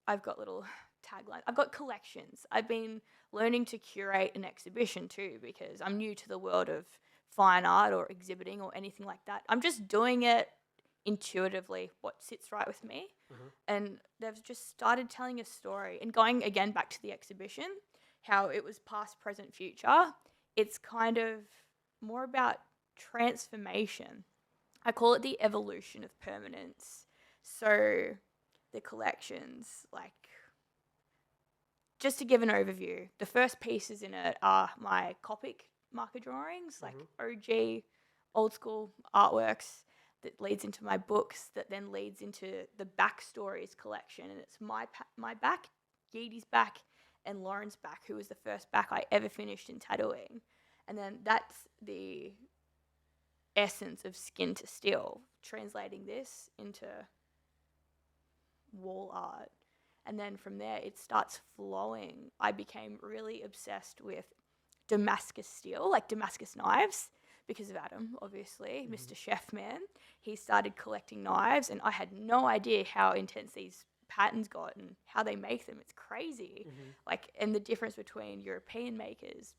I've got little taglines. I've got collections. I've been learning to curate an exhibition too because I'm new to the world of fine art or exhibiting or anything like that. I'm just doing it intuitively, what sits right with me. And they've just started telling a story. And going again back to the exhibition, how it was past, present, future, it's kind of more about transformation. I call it the evolution of permanence. So the collections, like, just to give an overview, the first pieces in it are my Copic marker drawings, like OG, old school artworks that leads into my books, that then leads into the Backstories collection. And it's my back, Yeedy's back, and Lauren's back, who was the first back I ever finished in tattooing. And then that's the essence of Skin to Steel, translating this into wall art. And then from there, it starts flowing. I became really obsessed with Damascus steel, like Damascus knives, because of Adam, obviously, Mr. Chef Man. He started collecting knives, and I had no idea how intense these patterns got and how they make them. It's crazy. Like, and the difference between European makers,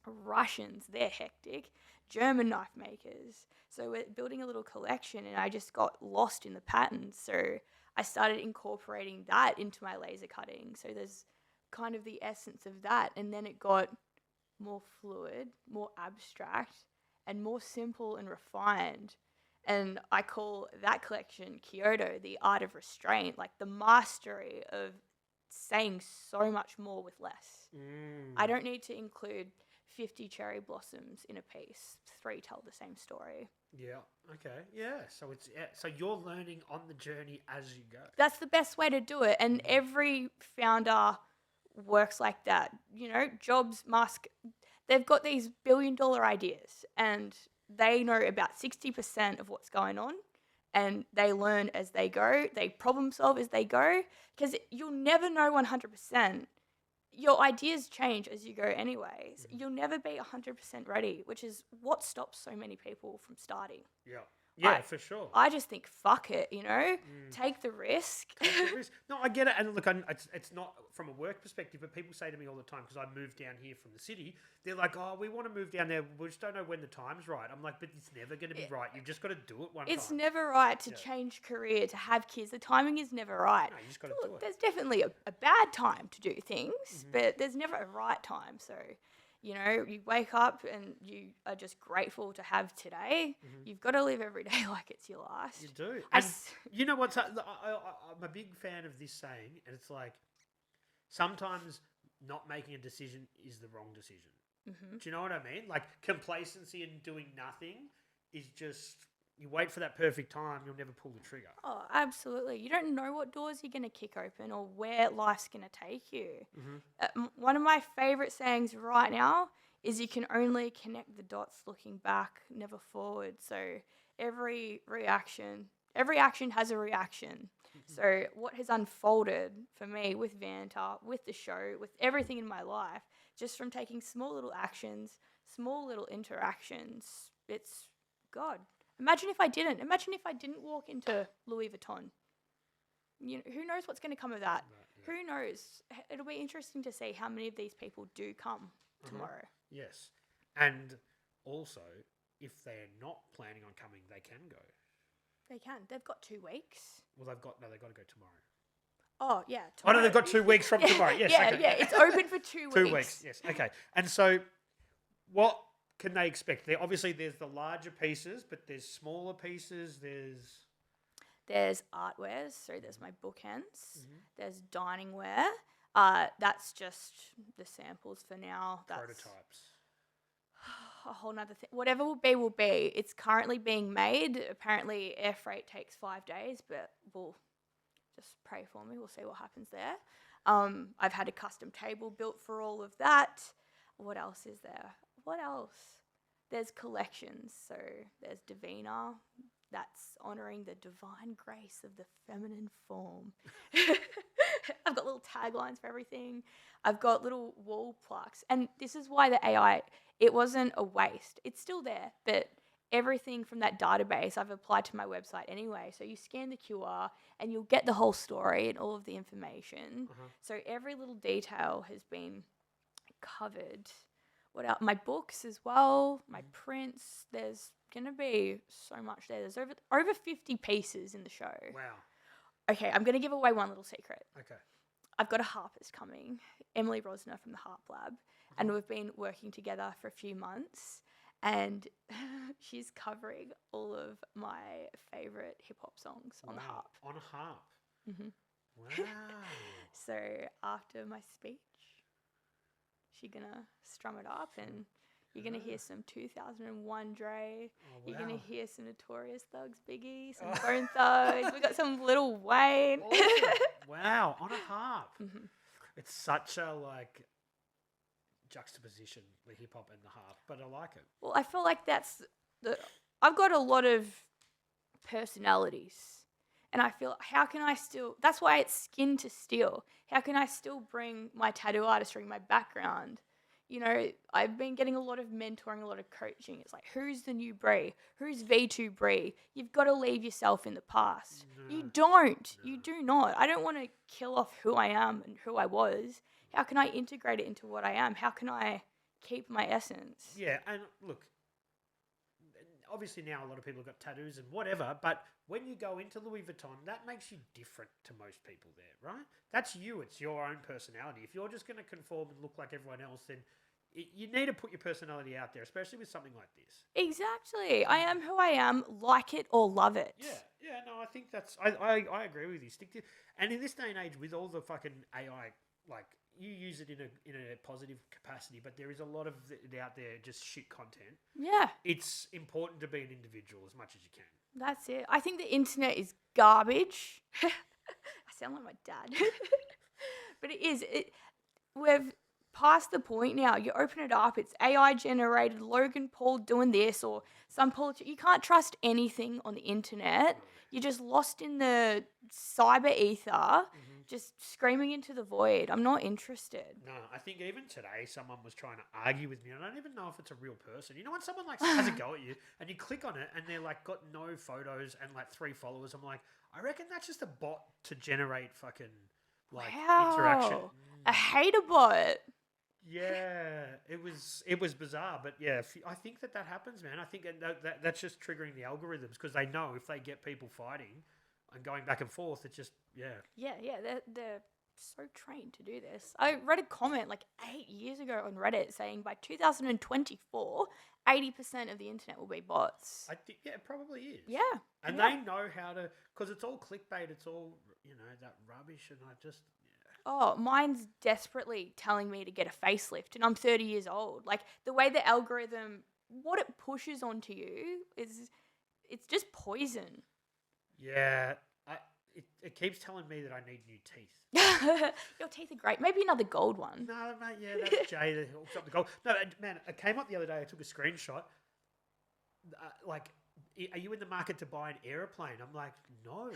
Russians, they're hectic, German knife makers. So we're building a little collection, and I just got lost in the patterns. So I started incorporating that into my laser cutting. So there's kind of the essence of that. And then it got more fluid, more abstract, and more simple and refined. And I call that collection Kyoto, the art of restraint, like the mastery of saying so much more with less. I don't need to include 50 cherry blossoms in a piece. 3 tell the same story. Yeah. Okay. Yeah. So so you're learning on the journey as you go. That's the best way to do it. And every founder works like that. Jobs, Musk, they've got these billion-dollar ideas, and they know about 60% of what's going on, and they learn as they go. They problem solve as they go, because you'll never know 100%. Your ideas change as you go anyways. You'll never be 100% ready, which is what stops so many people from starting. Yeah, for sure. I just think, fuck it, take the risk. No, I get it. And look, it's not from a work perspective, but people say to me all the time, because I moved down here from the city, they're like, oh, we want to move down there. We just don't know when the time's right. I'm like, but it's never going to be right. You've just got to do it one time. It's never right to change career, to have kids. The timing is never right. No, you just got to do it. There's definitely a bad time to do things, but there's never a right time. So, you wake up and you are just grateful to have today. You've got to live every day like it's your last. You do. And you know what's... I'm a big fan of this saying, and it's like, sometimes not making a decision is the wrong decision. Do you know what I mean? Like, complacency and doing nothing is just... You wait for that perfect time, you'll never pull the trigger. Oh, absolutely. You don't know what doors you're going to kick open or where life's going to take you. One of my favourite sayings right now is you can only connect the dots looking back, never forward. So every action has a reaction. So what has unfolded for me with Vanta, with the show, with everything in my life, just from taking small little actions, small little interactions, it's God. Imagine if I didn't. Imagine if I didn't walk into Louis Vuitton. You know, who knows what's going to come of that? Yeah. Who knows? It'll be interesting to see how many of these people do come tomorrow. Yes. And also, if they're not planning on coming, they can go. They can. They've got 2 weeks. Well, they've got to go tomorrow. Oh, yeah. Oh, Tomorrow. no, they've got 2 weeks from tomorrow. Yes, yeah, okay. yeah. It's open for 2 weeks. 2 weeks, yes. Okay. And so what can they expect? Obviously, there's the larger pieces, but there's smaller pieces. There's artwares, so there's my bookends. There's dining wear. That's just the samples for now. That's Prototypes. a whole nother thing. Whatever will be, will be. It's currently being made. Apparently, air freight takes 5 days, but we'll just pray for me. We'll see what happens there. I've had a custom table built for all of that. What else is there? What else? There's collections. So there's Divina. That's honouring the divine grace of the feminine form. I've got little taglines for everything. I've got little wall plaques. And this is why the AI, it wasn't a waste. It's still there, but everything from that database I've applied to my website anyway. So you scan the QR and you'll get the whole story and all of the information. So every little detail has been covered. What else? My books as well, my prints. There's going to be so much there. There's over 50 pieces in the show. Wow. Okay, I'm going to give away one little secret. Okay. I've got a harpist coming, Emily Rosner from the Harp Lab, and we've been working together for a few months, and she's covering all of my favourite hip-hop songs on the harp. On a harp? Mm-hmm. Wow. So after my speech, she's going to strum it up, and you're going to hear some 2001 Dre. You're going to hear some Notorious Thugs, Biggie, some Bone Thugs. We got some Lil Wayne. Awesome. Wow, on a harp. It's such a juxtaposition, the hip hop and the harp, but I like it. Well, I feel like I've got a lot of personalities, and I feel that's why it's skin to steel. How can I still bring my tattoo artistry, my background? You know, I've been getting a lot of mentoring, a lot of coaching. It's like, who's the new Brea? Who's V2 Brea? You've got to leave yourself in the past. No. You don't. No. You do not. I don't want to kill off who I am and who I was. How can I integrate it into what I am? How can I keep my essence? Yeah, and look, obviously now a lot of people have got tattoos and whatever, but when you go into Louis Vuitton, that makes you different to most people there, right? That's you. It's your own personality. If you're just going to conform and look like everyone else, then you need to put your personality out there, especially with something like this. Exactly. I am who I am, like it or love it. Yeah, no, I think that's... I agree with you. Stick to... And in this day and age, with all the fucking AI, you use it in a positive capacity, but there is a lot of it out there, just shit content. Yeah. It's important to be an individual as much as you can. That's it. I think the internet is garbage. I sound like my dad. But it is. We've past the point now. You open it up, it's AI generated, Logan Paul doing this, or some politician. You can't trust anything on the internet. You're just lost in the cyber ether, just screaming into the void. I'm not interested. No, I think even today someone was trying to argue with me, and I don't even know if it's a real person. You know when someone has a go at you, and you click on it, and they're got no photos and 3 followers. I'm like, I reckon that's just a bot to generate fucking interaction. A hater bot. Yeah, it was bizarre, but yeah, I think that happens, man. I think that's just triggering the algorithms because they know if they get people fighting and going back and forth, it's just Yeah, they're so trained to do this. I read a comment 8 years ago on Reddit saying by 2024, 80% of the internet will be bots. I think it probably is. Yeah, and they know how to because it's all clickbait. It's all that rubbish, and I just. Oh, mine's desperately telling me to get a facelift, and I'm 30 years old. The way the algorithm, what it pushes onto you it's just poison. Yeah, it keeps telling me that I need new teeth. Your teeth are great. Maybe another gold one. No, mate, yeah, that's Jay that hooks up the gold. No, man, it came up the other day. I took a screenshot. Are you in the market to buy an aeroplane? I'm like, no.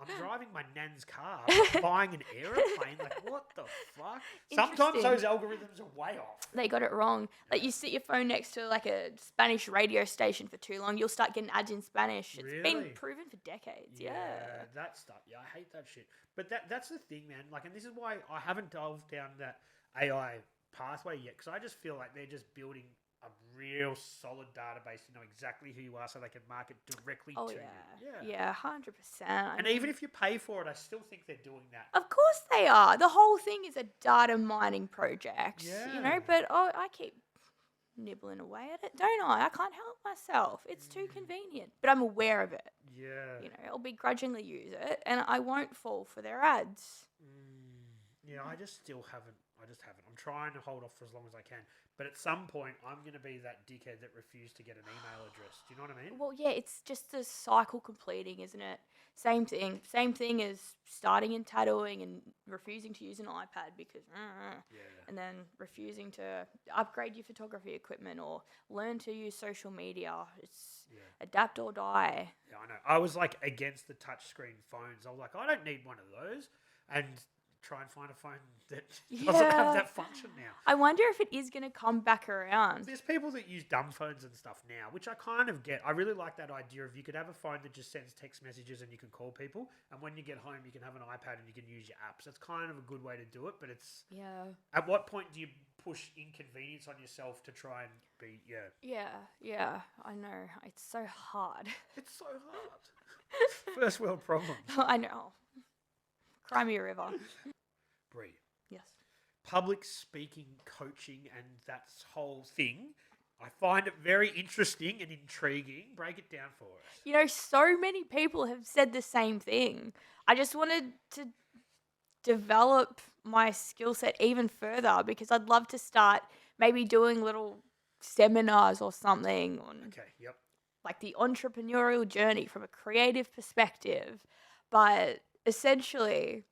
I'm driving my nan's car. I'm not buying an aeroplane. Like, what the fuck? Sometimes those algorithms are way off. They got it wrong. Like, you sit your phone next to like a Spanish radio station for too long, you'll start getting ads in Spanish. It's been proven for decades. Yeah. That stuff. Yeah, I hate that shit. But that's the thing, man. Like, and this is why I haven't delved down that AI pathway yet, because I just feel like they're just building a real solid database to know exactly who you are, so they can market directly to you. Yeah, 100%. And even if you pay for it, I still think they're doing that. Of course they are. The whole thing is a data mining project, but I keep nibbling away at it, don't I? I can't help myself. It's too convenient, but I'm aware of it. Yeah. I'll begrudgingly use it, and I won't fall for their ads. Yeah, I just haven't. I'm trying to hold off for as long as I can. But at some point, I'm going to be that dickhead that refused to get an email address. Do you know what I mean? Well, yeah, it's just a cycle completing, isn't it? Same thing. Same thing as starting in tattooing and refusing to use an iPad because, and then refusing to upgrade your photography equipment or learn to use social media. It's adapt or die. Yeah, I know. I was like against the touchscreen phones. I was like, I don't need one of those. And try and find a phone that doesn't have that function now. I wonder if it is going to come back around. There's people that use dumb phones and stuff now, which I kind of get. I really like that idea of you could have a phone that just sends text messages and you can call people, and when you get home you can have an iPad and you can use your apps. That's kind of a good way to do it, but it's... Yeah. At what point do you push inconvenience on yourself to try and be... Yeah, I know. It's so hard. It's so hard. First world problems. I know. Cry me a river. Brea. Yes. Public speaking, coaching, and that whole thing, I find it very interesting and intriguing. Break it down for us. So many people have said the same thing. I just wanted to develop my skill set even further because I'd love to start maybe doing little seminars or something on like the entrepreneurial journey from a creative perspective. But essentially,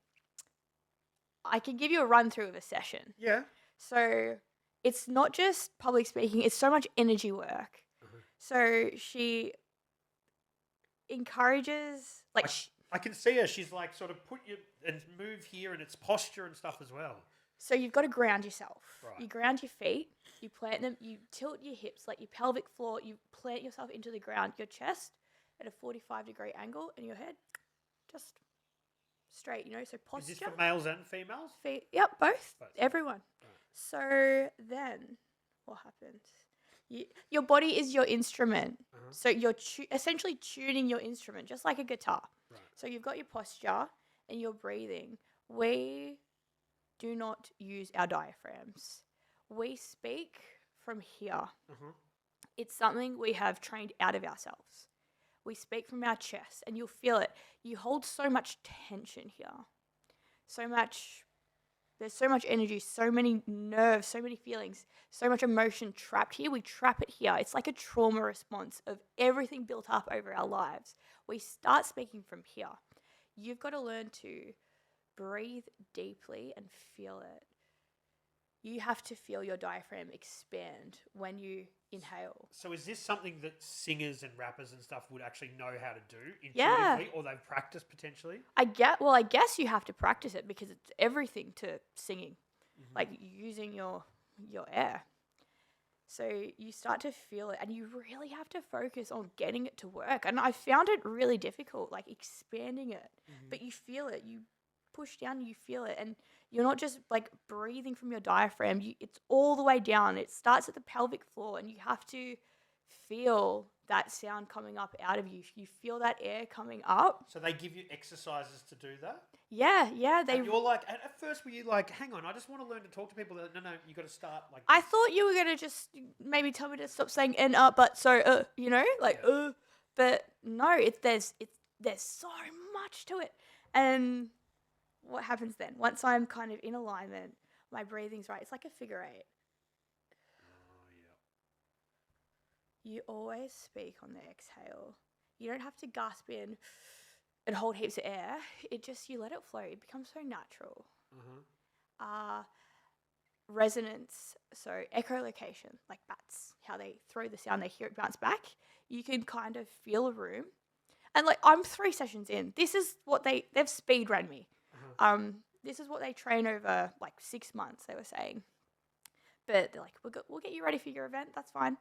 I can give you a run through of a session. Yeah. So it's not just public speaking, it's so much energy work. So she encourages, like... I can see her. She's like sort of put you and move here, and it's posture and stuff as well. So you've got to ground yourself. Right. You ground your feet, you plant them, you tilt your hips, like your pelvic floor, you plant yourself into the ground, your chest at a 45-degree angle, and your head just... straight, so posture. Is this for males and females? Yep, both. Everyone. Right. So then what happens? Your body is your instrument. So you're essentially tuning your instrument, just like a guitar. Right. So you've got your posture and your breathing. We do not use our diaphragms. We speak from here. It's something we have trained out of ourselves. We speak from our chest, and you'll feel it. You hold so much tension here. There's so much energy, so many nerves, so many feelings, so much emotion trapped here. We trap it here. It's like a trauma response of everything built up over our lives. We start speaking from here. You've got to learn to breathe deeply and feel it. You have to feel your diaphragm expand when you inhale. So is this something that singers and rappers and stuff would actually know how to do intuitively, or they've practiced potentially? I guess you have to practice it because it's everything to singing, like using your air. So you start to feel it, and you really have to focus on getting it to work. And I found it really difficult, like expanding it, but you feel it. You push down, you feel it, and you're not just like breathing from your diaphragm. It's all the way down. It starts at the pelvic floor, and you have to feel that sound coming up out of you. You feel that air coming up. So they give you exercises to do that? Yeah. And you're like, at first were you like, hang on, I just want to learn to talk to people. No, you got to start like... I thought you were going to just maybe tell me to stop saying but so, But no, there's so much to it. And... what happens then? Once I'm kind of in alignment, my breathing's right. It's like a figure eight. You always speak on the exhale. You don't have to gasp in and hold heaps of air. You let it flow. It becomes so natural. Resonance, so echolocation, like bats, how they throw the sound, they hear it bounce back. You can kind of feel a room. And like, I'm 3 sessions in. This is what they've speed run me. This is what they train over like 6 months, they were saying. But they're like, we'll get you ready for your event. That's fine.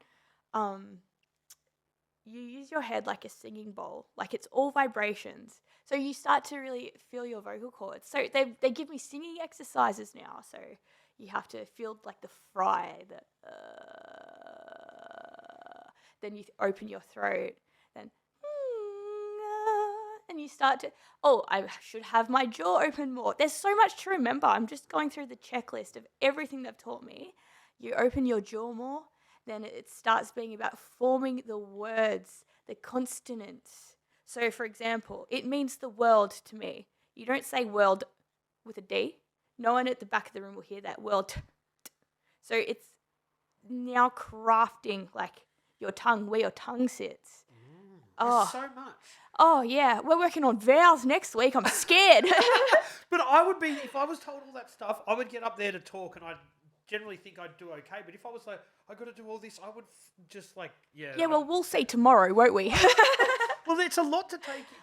You use your head like a singing bowl, like it's all vibrations. So you start to really feel your vocal cords. So they give me singing exercises now. So you have to feel like the fry, then you open your throat, then and you start to, I should have my jaw open more. There's so much to remember. I'm just going through the checklist of everything they've taught me. You open your jaw more, then it starts being about forming the words, the consonants. So, for example, it means the world to me. You don't say world with a D. No one at the back of the room will hear that world. So it's now crafting like your tongue, where your tongue sits. There's so much. Oh, yeah. We're working on vowels next week. I'm scared. But I would be, if I was told all that stuff, I would get up there to talk and I'd generally think I'd do okay. But if I was like, I got to do all this, I would just like, yeah. Yeah, well, we'll see tomorrow, won't we? Well, it's a lot to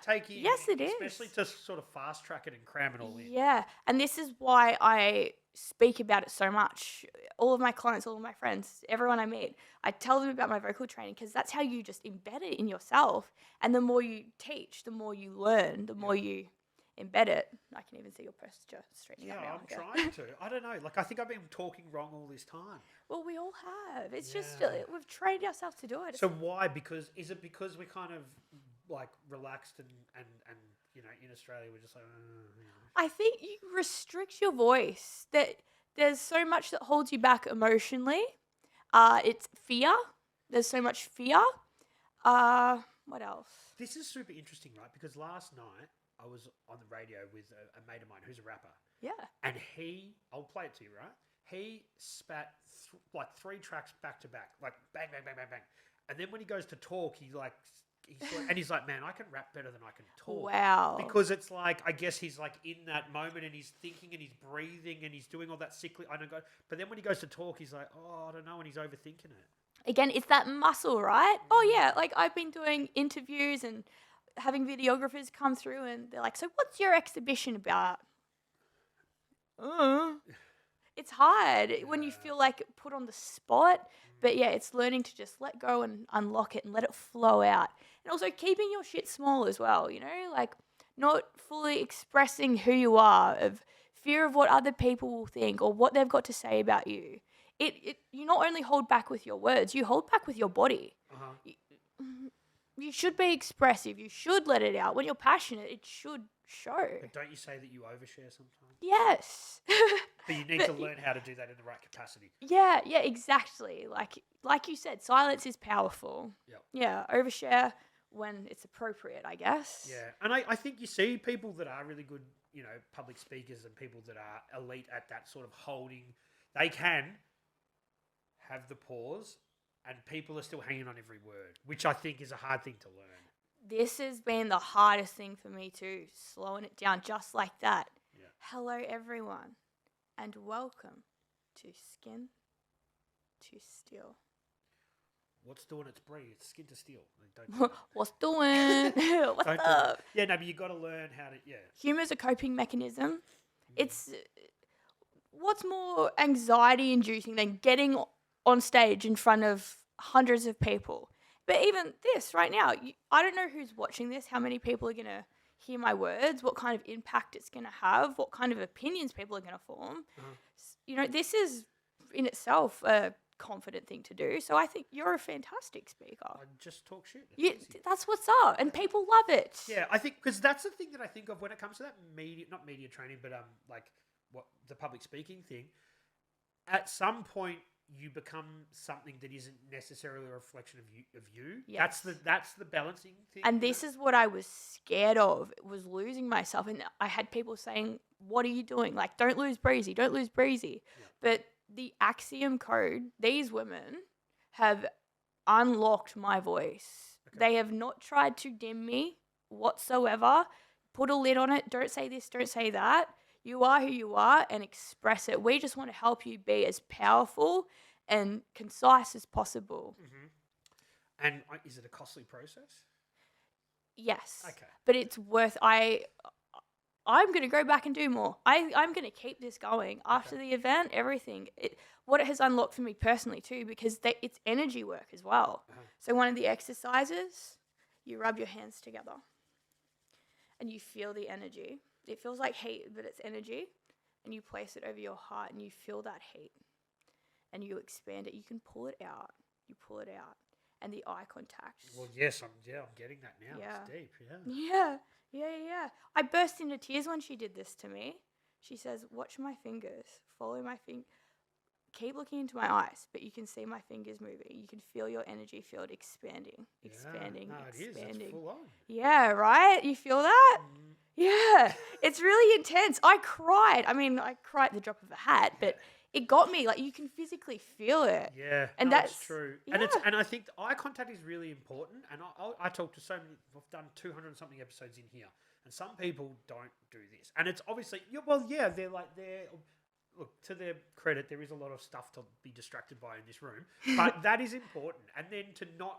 take in. Yes, it is. Especially to sort of fast track it and cram it all in. Yeah, and this is why I speak about it so much. All of my clients, all of my friends, everyone I meet, I tell them about my vocal training because that's how you just embed it in yourself. And the more you teach, the more you learn, the more you embed it. I can even see your posture straightening up now. I'm trying to. I don't know. Like, I think I've been talking wrong all this time. Well, we all have. It's just, we've trained ourselves to do it. So why? Is it because we're kind of like relaxed and you know, in Australia we're just like, I think you restrict your voice. That there's so much that holds you back emotionally. It's fear. There's so much fear. What else? This is super interesting, right? Because last night I was on the radio with a mate of mine who's a rapper. Yeah. And I'll play it to you, right? He spat like 3 tracks back to back, like bang, bang, bang, bang, bang. And then when he goes to talk, he's like, man, I can rap better than I can talk. Wow. Because it's like, I guess he's like in that moment and he's thinking and he's breathing and he's doing all that sickly. But then when he goes to talk, he's like, I don't know, and he's overthinking it. Again, it's that muscle, right? Oh yeah, like I've been doing interviews and having videographers come through and they're like, so what's your exhibition about? It's hard when you feel like put on the spot. But yeah, it's learning to just let go and unlock it and let it flow out. And also keeping your shit small as well, you know, like not fully expressing who you are, of fear of what other people will think or what they've got to say about you. You not only hold back with your words, you hold back with your body. You should be expressive. You should let it out. When you're passionate, it should show. But don't you say that you overshare sometimes? Yes. But you need to learn how to do that in the right capacity. Yeah, exactly. Like you said, silence is powerful. Yep. Yeah, overshare when it's appropriate, I guess. Yeah, and I think you see people that are really good, you know, public speakers and people that are elite at that sort of holding. They can have the pause and people are still hanging on every word, which I think is a hard thing to learn. This has been the hardest thing for me too, slowing it down just like that. Yeah. Hello, everyone, and welcome to Skin to Steel. What's doing its Brea? It's skin to steel. What's doing? What's up? Yeah, no, but you got to learn how to, Humour's a coping mechanism. It's what's more anxiety-inducing than getting on stage in front of hundreds of people. But even this right now, I don't know who's watching this, how many people are going to hear my words, what kind of impact it's going to have, what kind of opinions people are going to form. You know, this is in itself a confident thing to do. So I think you're a fantastic speaker. I just talk shit. That's what's up. And people love it. Yeah, I think, because that's the thing that I think of when it comes to that not media training, but like what the public speaking thing. At some point, you become something that isn't necessarily a reflection of you. Yes. That's the balancing thing. And this is what I was scared of, was losing myself. And I had people saying, what are you doing? Like, don't lose breezy, don't lose breezy. Yeah. But the Axiom Code, these women have unlocked my voice. Okay. They have not tried to dim me whatsoever. put a lid on it. Don't say this, don't say that. You are who you are and express it. We just want to help you be as powerful and concise as possible. Mm-hmm. And is it a costly process? Yes. Okay. But it's worth... I'm going to go back and do more. I'm going to keep this going after the event, everything. What it has unlocked for me personally too, because it's energy work as well. So one of the exercises, you rub your hands together and you feel the energy. It feels like heat, but it's energy. And you place it over your heart and you feel that heat. And you expand it. You can pull it out. You pull it out. And the eye contact. Well, yes, I'm getting that now. Yeah. It's deep, Yeah. I burst into tears when she did this to me. She says, watch my fingers. Follow my finger. Keep looking into my eyes, but you can see my fingers moving. You can feel your energy field expanding. It is. It's full on. Yeah, right? You feel that? Yeah. It's really intense. I cried. I mean, I cried at the drop of a hat, but it got me. Like, you can physically feel it. Yeah, and that's true. Yeah. And I think the eye contact is really important. And I talk to so many. We've done 200 and something episodes in here, and some people don't do this. And it's obviously they're look, to their credit, there is a lot of stuff to be distracted by in this room, but that is important. And then to not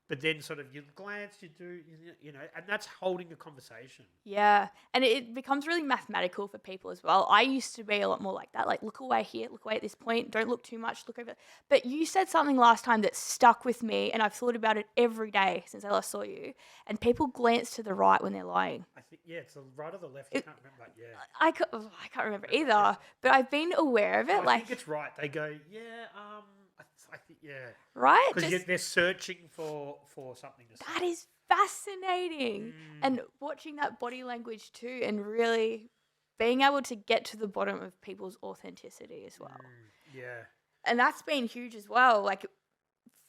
but then sort of you glance, you do, and that's holding a conversation. Yeah, and it becomes really mathematical for people as well. I used to be a lot more like that, like look away here, look away at this point, don't look too much, look over. But you said something last time that stuck with me, and I've thought about it every day since I last saw you. And people glance to the right when they're lying. I think, it's the right or the left. I can't remember. Yeah, I can't remember either, but I've been aware of it. I think it's right. They go, I think, right? Because they're searching for something to say. That is fascinating. And watching that body language too, and really being able to get to the bottom of people's authenticity as well. Yeah. And that's been huge as well. Like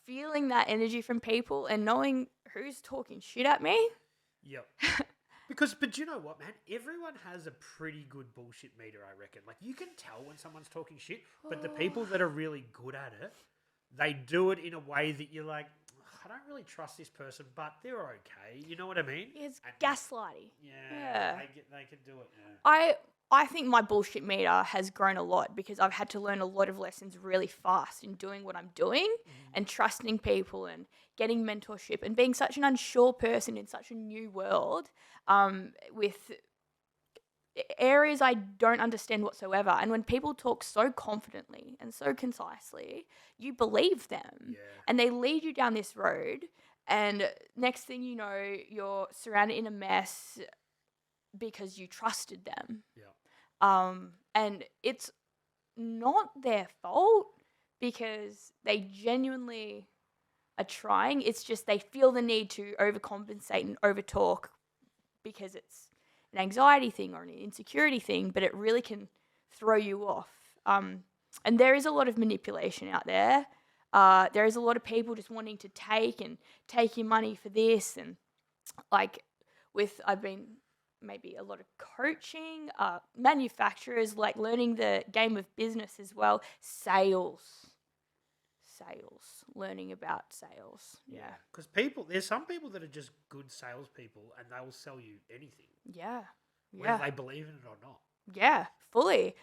feeling that energy from people and knowing who's talking shit at me. Yep. But you know what, man? Everyone has a pretty good bullshit meter, I reckon. Like, you can tell when someone's talking shit, but the people that are really good at it, they do it in a way that you're like, I don't really trust this person, but they're okay. You know what I mean? It's gaslighting. Yeah. They can do it. Yeah. I think my bullshit meter has grown a lot because I've had to learn a lot of lessons really fast in doing what I'm doing and trusting people and getting mentorship and being such an unsure person in such a new world with areas I don't understand whatsoever. And when people talk so confidently and so concisely, you believe them and they lead you down this road. And next thing you know, you're surrounded in a mess because you trusted them. And it's not their fault because they genuinely are trying. It's just they feel the need to overcompensate and overtalk because it's an anxiety thing or an insecurity thing, but it really can throw you off. And there is a lot of manipulation out there. There is a lot of people just wanting to take your money for this. And I've been maybe a lot of coaching, manufacturers, like learning the game of business as well, learning about sales. Yeah. Because there's some people that are just good salespeople and they will sell you anything. Yeah. Whether they believe in it or not. Yeah, fully.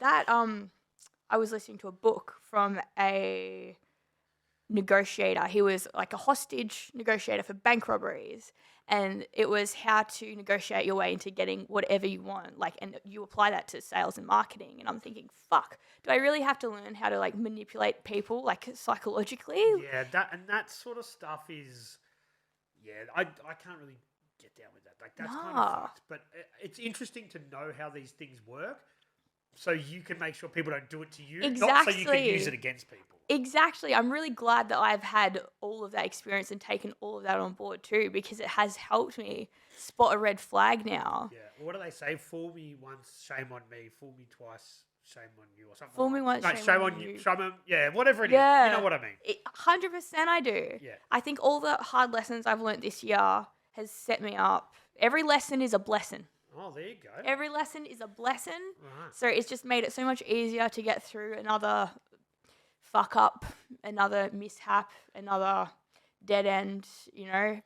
I was listening to a book from a negotiator. He was like a hostage negotiator for bank robberies. And it was how to negotiate your way into getting whatever you want. And you apply that to sales and marketing. And I'm thinking, fuck, do I really have to learn how to manipulate people psychologically? Yeah, that sort of stuff is, I can't really get down with that. That's kind of fucked. But it's interesting to know how these things work so you can make sure people don't do it to you. Exactly. Not so you can use it against people. Exactly. I'm really glad that I've had all of that experience and taken all of that on board too, because it has helped me spot a red flag now. Yeah. What do they say? Fool me once, shame on me. Fool me twice, shame on you, or something. Fool me once, shame on you. Shame on, whatever it is. You know what I mean. 100% I do. Yeah. I think all the hard lessons I've learnt this year has set me up. Every lesson is a blessing. Oh, there you go. Every lesson is a blessing. Right. So it's just made it so much easier to get through another fuck up, another mishap, another dead end,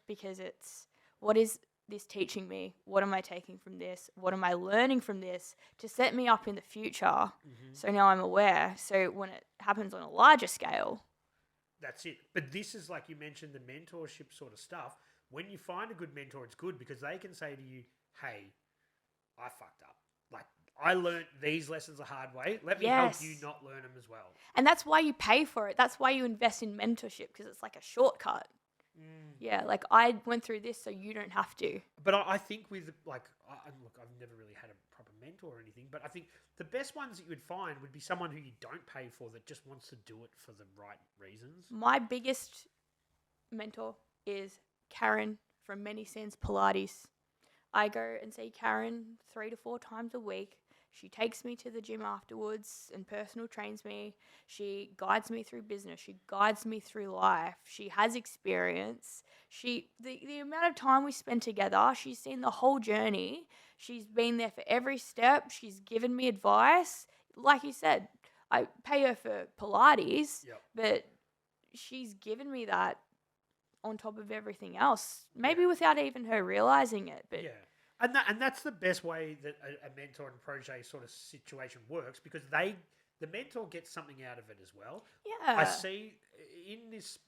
because it's what is this teaching me? What am I taking from this? What am I learning from this to set me up in the future? So now I'm aware. So when it happens on a larger scale, that's it. But this is like you mentioned, the mentorship sort of stuff. When you find a good mentor, it's good because they can say to you, hey, I fucked up. Like, I learned these lessons the hard way. Let me help you not learn them as well. And that's why you pay for it. That's why you invest in mentorship, because it's like a shortcut. Yeah, like I went through this so you don't have to. But I think with, like, look, I've never really had a proper mentor or anything, but I think the best ones that you would find would be someone who you don't pay for that just wants to do it for the right reasons. My biggest mentor is Karen from Many Sands Pilates. I go and see Karen 3 to 4 times a week. She takes me to the gym afterwards and personal trains me. She guides me through business. She guides me through life. She has experience. The amount of time we spend together, she's seen the whole journey. She's been there for every step. She's given me advice. Like you said, I pay her for Pilates, but she's given me that on top of everything else, maybe without even her realizing it. But and that's the best way that a mentor and protege sort of situation works, because the mentor gets something out of it as well. Yeah, I see in this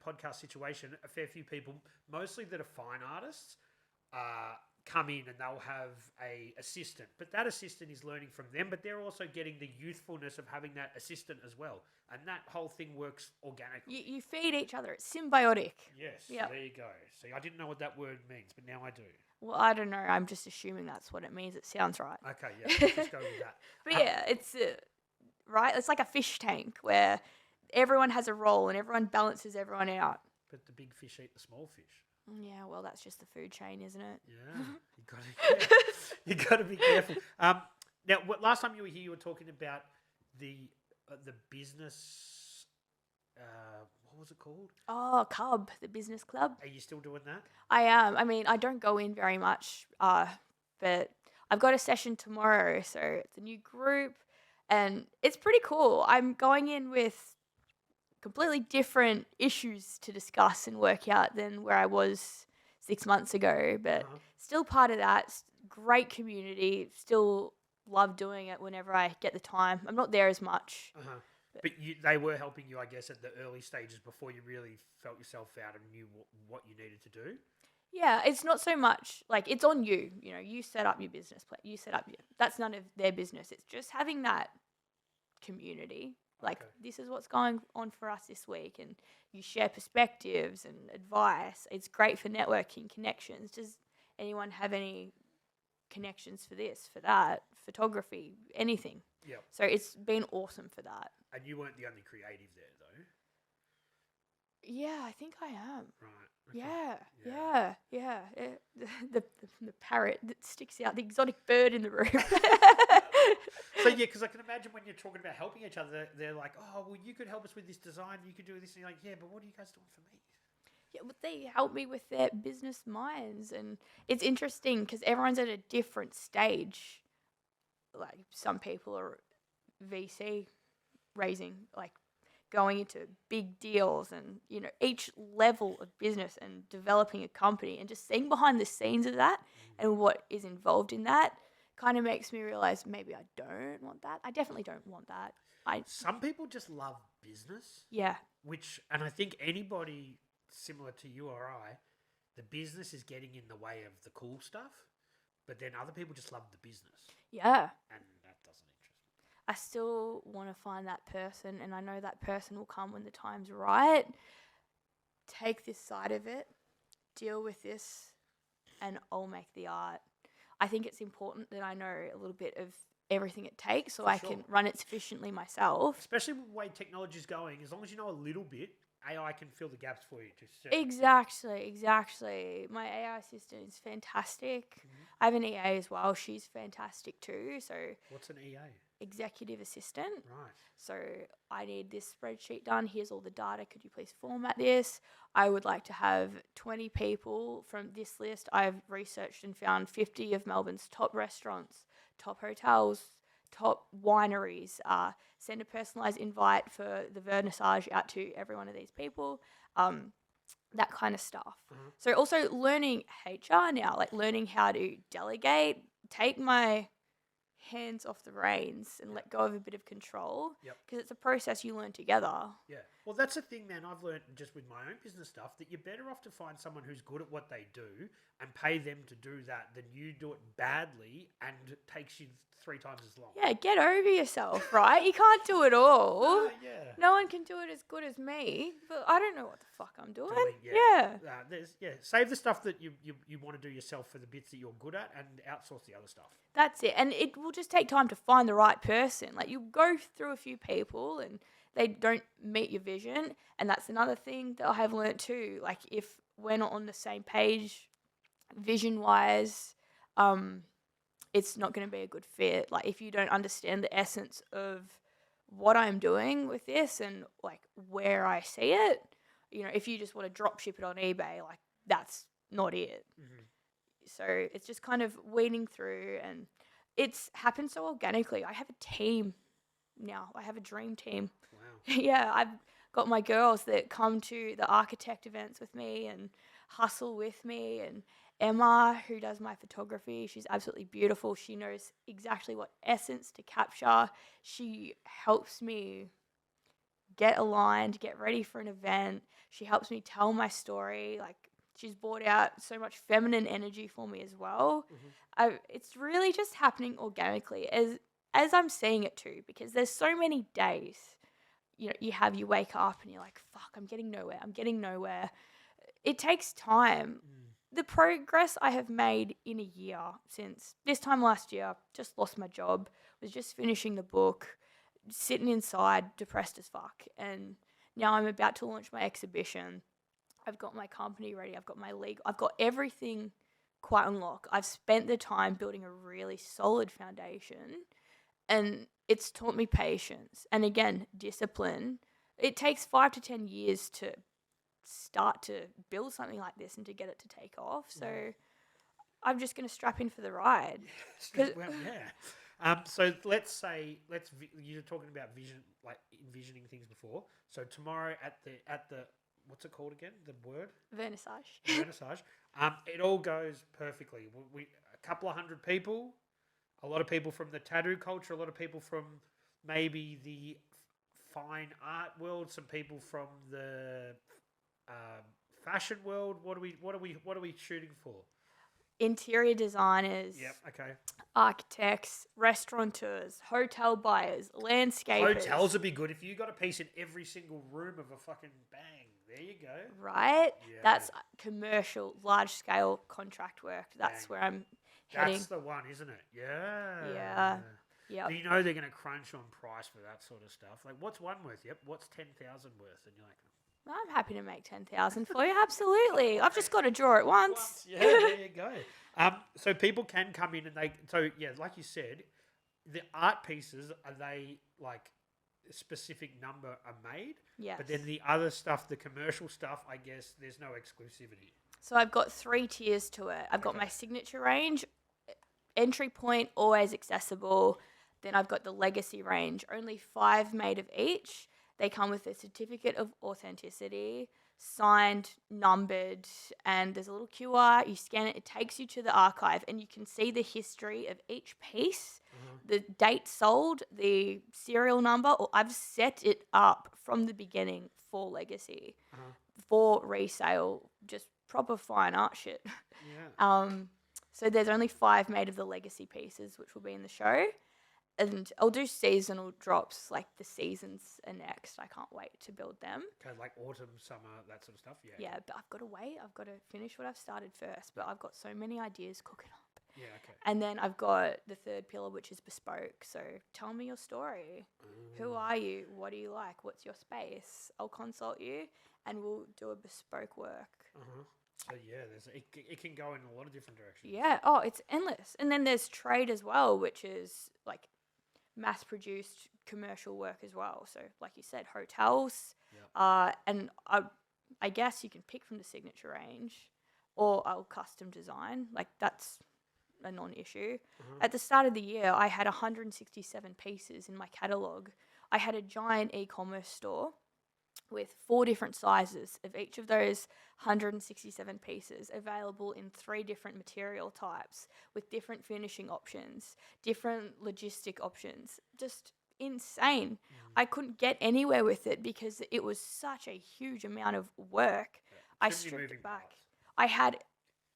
podcast situation a fair few people, mostly that are fine artists, come in and they'll have a assistant, but that assistant is learning from them, but they're also getting the youthfulness of having that assistant as well, and that whole thing works organically. You feed each other. It's symbiotic. Yes, there you go. See, I didn't know what that word means, but now I do. Well, I don't know. I'm just assuming that's what it means. It sounds right. Okay, yeah, let's just go with that. But it's right. It's like a fish tank where everyone has a role and everyone balances everyone out. But the big fish eat the small fish. Yeah, well, that's just the food chain, isn't it? Yeah, you got to be careful. Now, last time you were here, you were talking about the business. What was it called? Oh, Cub, the business club. Are you still doing that? I am. I mean, I don't go in very much, but I've got a session tomorrow, so it's a new group, and it's pretty cool. I'm going in with completely different issues to discuss and work out than where I was 6 months ago, but still part of that. Great community. Still love doing it whenever I get the time. I'm not there as much. But they were helping you, I guess, at the early stages before you really felt yourself out and knew what you needed to do. Yeah, it's not so much like it's on you. You know, you set up your business plan. You set up that's none of their business. It's just having that community. Like, this is what's going on for us this week, and you share perspectives and advice. It's great for networking, connections. Does anyone have any connections for this, for that, photography, anything? Yeah. So it's been awesome for that. And you weren't the only creative there, though. Yeah, I think I am. Right. Okay. Yeah. The parrot that sticks out, the exotic bird in the room. So, yeah, because I can imagine when you're talking about helping each other, they're like, oh, well, you could help us with this design, you could do this. And you're like, yeah, but what are you guys doing for me? Yeah, but they help me with their business minds. And it's interesting because everyone's at a different stage. Like, some people are VC raising, like, going into big deals and, each level of business and developing a company and just seeing behind the scenes of that and what is involved in that kind of makes me realize maybe I don't want that. I definitely don't want that. Some people just love business. Yeah. And I think anybody similar to you or I, the business is getting in the way of the cool stuff, but then other people just love the business. Yeah. And that doesn't interest me. I still want to find that person, and I know that person will come when the time's right. Take this side of it, deal with this, and I'll make the art. I think it's important that I know a little bit of everything it takes so I can run it sufficiently myself. Especially with the way technology is going, as long as you know a little bit, AI can fill the gaps for you. Exactly. My AI assistant is fantastic. I have an EA as well. She's fantastic too. So what's an EA? Executive assistant. Right. So I need this spreadsheet done. Here's all the data. Could you please format this? I would like to have 20 people from this list. I've researched and found 50 of Melbourne's top restaurants, top hotels, top wineries. Send a personalised invite for the vernissage out to every one of these people. that kind of stuff. So also learning HR now, like learning how to delegate, take my hands off the reins and let go of a bit of control, because it's a process you learn together. Yeah. Well, that's the thing, man. I've learned just with my own business stuff that you're better off to find someone who's good at what they do and pay them to do that than you do it badly and it takes you 3 times as long. Yeah, get over yourself, right? You can't do it all. Yeah. No one can do it as good as me, but I don't know what the fuck I'm doing. Save the stuff that you want to do yourself for the bits that you're good at and outsource the other stuff. That's it. And it will just take time to find the right person. Like, you go through a few people and they don't meet your vision. And that's another thing that I have learnt too. Like, if we're not on the same page vision-wise, it's not going to be a good fit. Like, if you don't understand the essence of what I'm doing with this and, like, where I see it, you know, if you just want to drop ship it on eBay, like, that's not it. So it's just kind of weeding through, and it's happened so organically. I have a team now. I have a dream team. Wow. Yeah, I've got my girls that come to the architect events with me and hustle with me, and Emma, who does my photography. She's absolutely beautiful. She knows exactly what essence to capture. She helps me get aligned, get ready for an event. She helps me tell my story. Like, she's brought out so much feminine energy for me as well. It's really just happening organically as I'm seeing it too, because there's so many days, you know, you wake up and you're like, fuck, I'm getting nowhere. It takes time. The progress I have made in a year since this time last year, just lost my job, was just finishing the book, sitting inside, depressed as fuck. And now I'm about to launch my exhibition. I've got my company ready. I've got my legal. I've got everything quite unlocked. I've spent the time building a really solid foundation, and it's taught me patience. And again, discipline. It takes 5 to 10 years to start to build something like this and to get it to take off. So I'm just going to strap in for the ride. So let's say you're talking about vision, like envisioning things before. So tomorrow at the what's it called again? The word? Vernissage. It all goes perfectly. We a couple of hundred people, a lot of people from the tattoo culture, a lot of people from maybe the fine art world, some people from the fashion world. What are we shooting for? Interior designers. Yep. Okay. Architects, restaurateurs, hotel buyers, landscapers. Hotels would be good if you got a piece in every single room of a fucking bang. There you go. Right? Yeah. That's commercial, large-scale contract work. That's where I'm heading. That's the one, isn't it? Yeah. Yeah. Yep. Do you know they're going to crunch on price for that sort of stuff? Like, what's one worth? Yep. What's 10,000 worth? And you're like, I'm happy to make 10,000 for you. Absolutely. I've just got to draw it once. Yeah, there you go. So people can come in and like you said, the art pieces, are they like a specific number are made? Yes. But then the other stuff, the commercial stuff, I guess there's no exclusivity. So I've got 3 tiers to it. I've got my signature range, entry point, always accessible. Then I've got the legacy range, only 5 made of each. They come with a certificate of authenticity, signed, numbered, and there's a little QR. You scan it, it takes you to the archive, and you can see the history of each piece, the date sold, the serial number, or I've set it up from the beginning for legacy, for resale, just proper fine art shit. Yeah. So there's only 5 made of the legacy pieces, which will be in the show. And I'll do seasonal drops, like the seasons are next. I can't wait to build them. Okay, like autumn, summer, that sort of stuff. Yeah. Yeah, but I've got to wait. I've got to finish what I've started first. But I've got so many ideas cooking up. Yeah, okay. And then I've got the 3rd pillar, which is bespoke. So tell me your story. Who are you? What do you like? What's your space? I'll consult you and we'll do a bespoke work. So yeah, it can go in a lot of different directions. Yeah. Oh, it's endless. And then there's trade as well, which is like mass-produced commercial work as well. So, like you said, hotels. Yep. And I guess you can pick from the signature range, or I'll custom design. Like, that's a non-issue. At the start of the year, I had 167 pieces in my catalogue. I had a giant e-commerce store with 4 different sizes of each of those 167 pieces available in 3 different material types with different finishing options, different logistic options. Just insane. I couldn't get anywhere with it because it was such a huge amount of work. I stripped it back. I had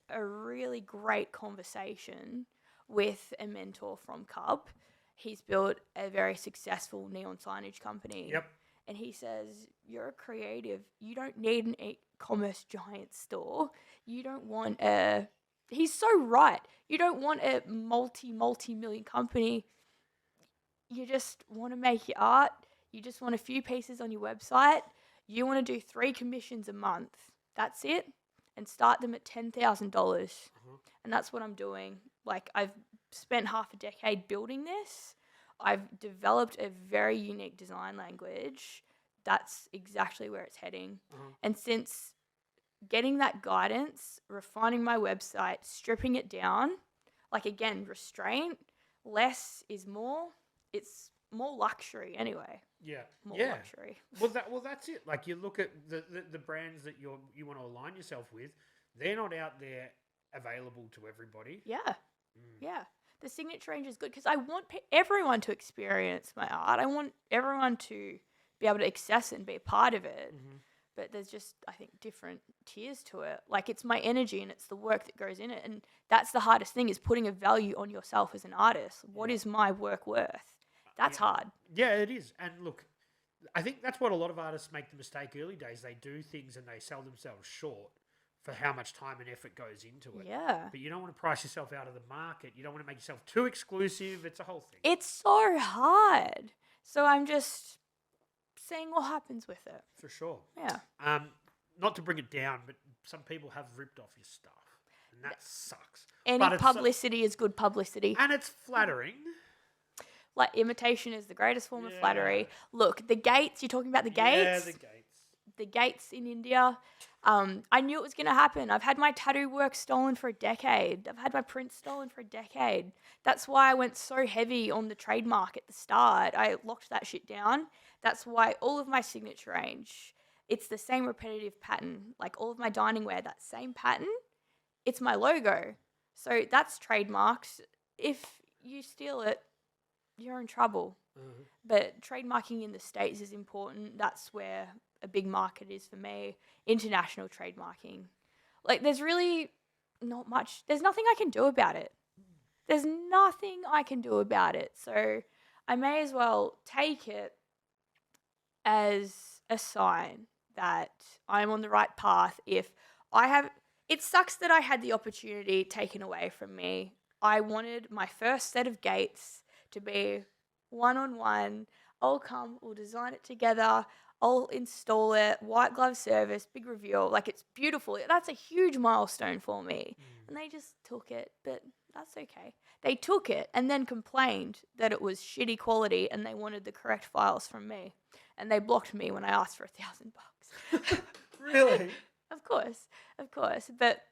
a really great conversation with a mentor from Cub. He's built a very successful neon signage company. Yep. And he says, you're a creative. You don't need an e-commerce giant store. You don't want a... He's so right. You don't want a multi-million company. You just want to make your art. You just want a few pieces on your website. You want to do 3 commissions a month. That's it. And start them at $10,000. And that's what I'm doing. Like, I've spent half a decade building this. I've developed a very unique design language. That's exactly where it's heading. And since getting that guidance, refining my website, stripping it down, like, again, restraint, less is more. It's more luxury anyway. Yeah. More luxury. Well, that's it. Like, you look at the brands that you want to align yourself with, they're not out there available to everybody. Yeah. Yeah. The signature range is good because I want everyone to experience my art. I want everyone to be able to access it and be a part of it. But there's just, I think, different tiers to it. Like, it's my energy and it's the work that goes in it. And that's the hardest thing, is putting a value on yourself as an artist. What is my work worth? That's hard. Yeah, it is. And look, I think that's what a lot of artists make the mistake early days. They do things and they sell themselves short for how much time and effort goes into it. Yeah. But you don't want to price yourself out of the market. You don't want to make yourself too exclusive. It's a whole thing. It's so hard. So I'm just seeing what happens with it. For sure. Yeah. Not to bring it down, but some people have ripped off your stuff. And that sucks. Any publicity is good publicity. And it's flattering. Like, imitation is the greatest form of flattery. Look, the gates, you're talking about the gates? Yeah, the gates. The gates in India. I knew it was going to happen. I've had my tattoo work stolen for a decade. I've had my prints stolen for a decade. That's why I went so heavy on the trademark at the start. I locked that shit down. That's why all of my signature range, it's the same repetitive pattern. Like, all of my dining wear, that same pattern, it's my logo. So that's trademarks. If you steal it, you're in trouble. But trademarking in the States is important. That's where a big market is for me. International trademarking. Like, there's really not much. There's nothing I can do about it. There's nothing I can do about it. So I may as well take it as a sign that I'm on the right path. If I have... It sucks that I had the opportunity taken away from me. I wanted my first set of gates to be one-on-one. I'll come, we'll design it together, I'll install it, white glove service, big reveal. Like, it's beautiful. That's a huge milestone for me. And they just took it, but that's okay. They took it and then complained that it was shitty quality and they wanted the correct files from me. And they blocked me when I asked for $1,000. Really? Of course. But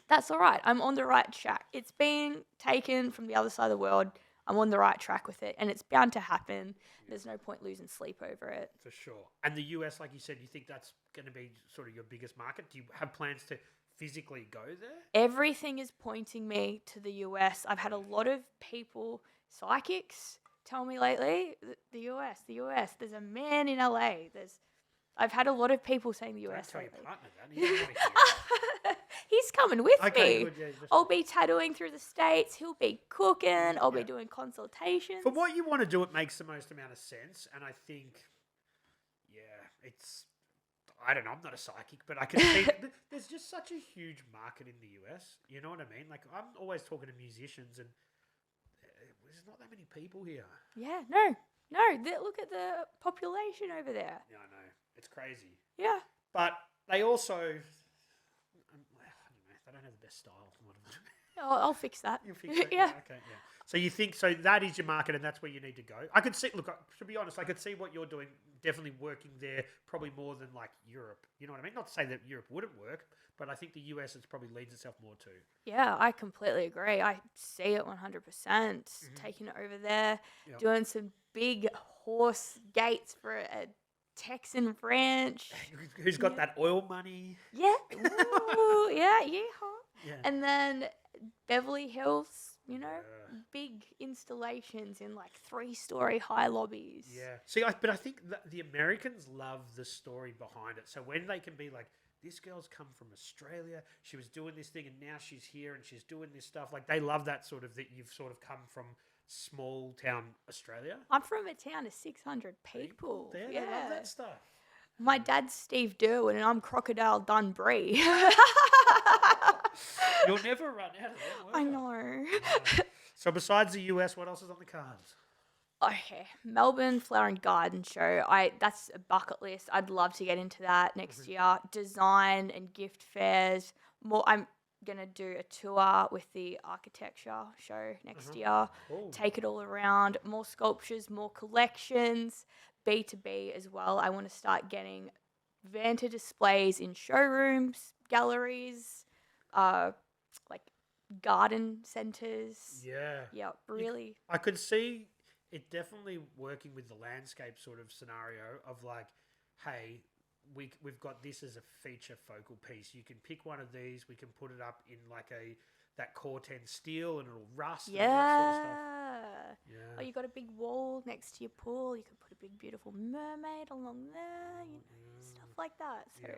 that's all right. I'm on the right track. It's being taken from the other side of the world. I'm on the right track with it, and it's bound to happen. There's no point losing sleep over it. For sure. And the US, like you said, you think that's going to be sort of your biggest market? Do you have plans to physically go there? Everything is pointing me to the US. I've had a lot of people, psychics, tell me lately, the US. There's a man in LA. I've had a lot of people saying the US. Don't tell your partner that. He doesn't want to hear it. He's coming with me. Good, yeah, I'll be tattooing through the States. He'll be cooking. I'll be doing consultations. For what you want to do, it makes the most amount of sense. And I think, it's... I don't know, I'm not a psychic, but I can see there's just such a huge market in the US. You know what I mean? Like, I'm always talking to musicians and there's not that many people here. Yeah, no. Look at the population over there. Yeah, I know. It's crazy. Yeah. But they also, I don't know, they don't have the best style. I'll fix that. You'll fix that? Yeah. Okay, yeah. So you think, so that is your market and that's where you need to go. I could see, look, to be honest, I could see what you're doing, definitely working there probably more than like Europe. You know what I mean? Not to say that Europe wouldn't work, but I think the US it probably leads itself more to. Yeah, I completely agree. I see it 100%. Taking it over there, doing some big horse gates for a Texan ranch. Who's got that oil money? Yeah. Ooh, yeah, yeehaw. Yeah. And then Beverly Hills, big installations in like 3-story high lobbies. Yeah. See, but I think that the Americans love the story behind it. So when they can be like, this girl's come from Australia, she was doing this thing, and now she's here and she's doing this stuff. Like, they love that sort of, that you've sort of come from small town Australia. I'm from a town of 600 people. There, Yeah. they love that stuff. My dad's Steve Derwin and I'm Crocodile Dunbree. You'll never run out of that, will I you? know. So besides the US, what else is on the cards? Okay, Melbourne Flower and Garden Show. That's a bucket list. I'd love to get into that next year. Design and gift fairs. I'm gonna do a tour with the architecture show next year. Cool. Take it all around. More sculptures, more collections. B2B as well. I want to start getting Vanta displays in showrooms, galleries, like garden centres. Yeah. Yeah, really. I could see it definitely working with the landscape sort of scenario of like, hey, we've got this as a feature focal piece. You can pick one of these. We can put it up in like that Corten steel and it'll rust. Yeah. And that sort of stuff. Yeah. Oh, you got a big wall next to your pool. You can put a big, beautiful mermaid along there. Stuff like that. So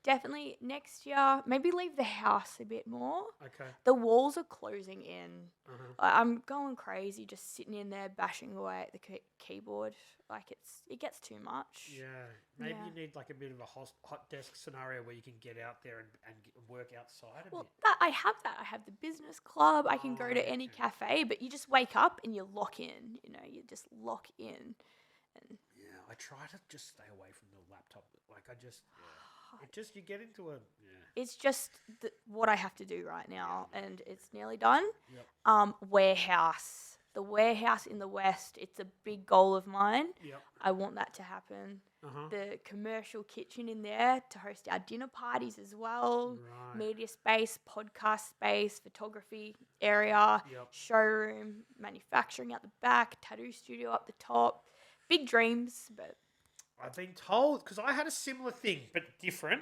definitely next year, maybe leave the house a bit more. Okay. The walls are closing in. I'm going crazy just sitting in there bashing away at the keyboard. Like it gets too much. Yeah. Maybe you need like a bit of a hot desk scenario where you can get out there and work outside a bit. I have that. I have the business club. I can go to any cafe, but you just wake up and you lock in. You just lock in. And yeah, I try to just stay away from the laptop. Like you get into a. Yeah. It's just what I have to do right now, and it's nearly done. Yep. Warehouse. The warehouse in the West, it's a big goal of mine. Yep. I want that to happen. The commercial kitchen in there to host our dinner parties as well. Right. Media space, podcast space, photography area, showroom, manufacturing at the back, tattoo studio up the top. Big dreams, but... I've been told, because I had a similar thing, but different.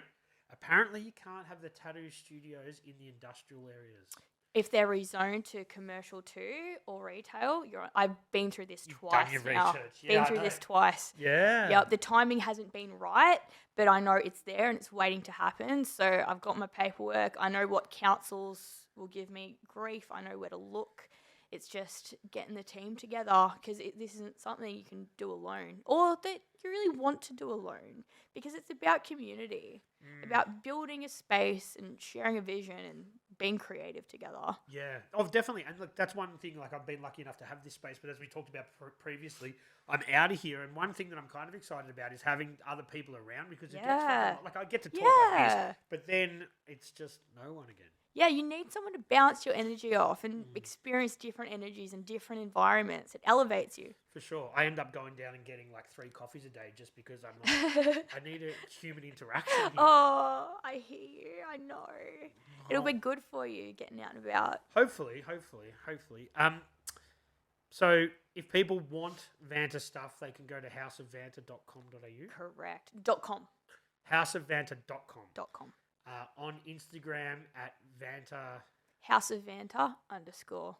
Apparently you can't have the tattoo studios in the industrial areas. If they're rezoned to commercial too or retail, I've been through this twice done your now. research. Yeah, been through this twice. Yeah. Yep, the timing hasn't been right, but I know it's there and it's waiting to happen. So I've got my paperwork. I know what councils will give me grief. I know where to look. It's just getting the team together because this isn't something you can do alone or that you really want to do alone because it's about community, about building a space and sharing a vision and being creative together. Yeah. Oh, definitely. And look, that's one thing, like I've been lucky enough to have this space, but as we talked about previously, I'm out of here. And one thing that I'm kind of excited about is having other people around because it gets fun. Like I get to talk like this, but then it's just no one again. Yeah, you need someone to bounce your energy off and experience different energies and different environments. It elevates you. For sure. I end up going down and getting like 3 coffees a day just because I'm like, I need a human interaction here. Oh, I hear you. I know. It'll be good for you getting out and about. Hopefully. So if people want Vanta stuff, they can go to houseofvanta.com.au. Correct. .com. Houseofvanta.com. On Instagram at Vanta House of Vanta _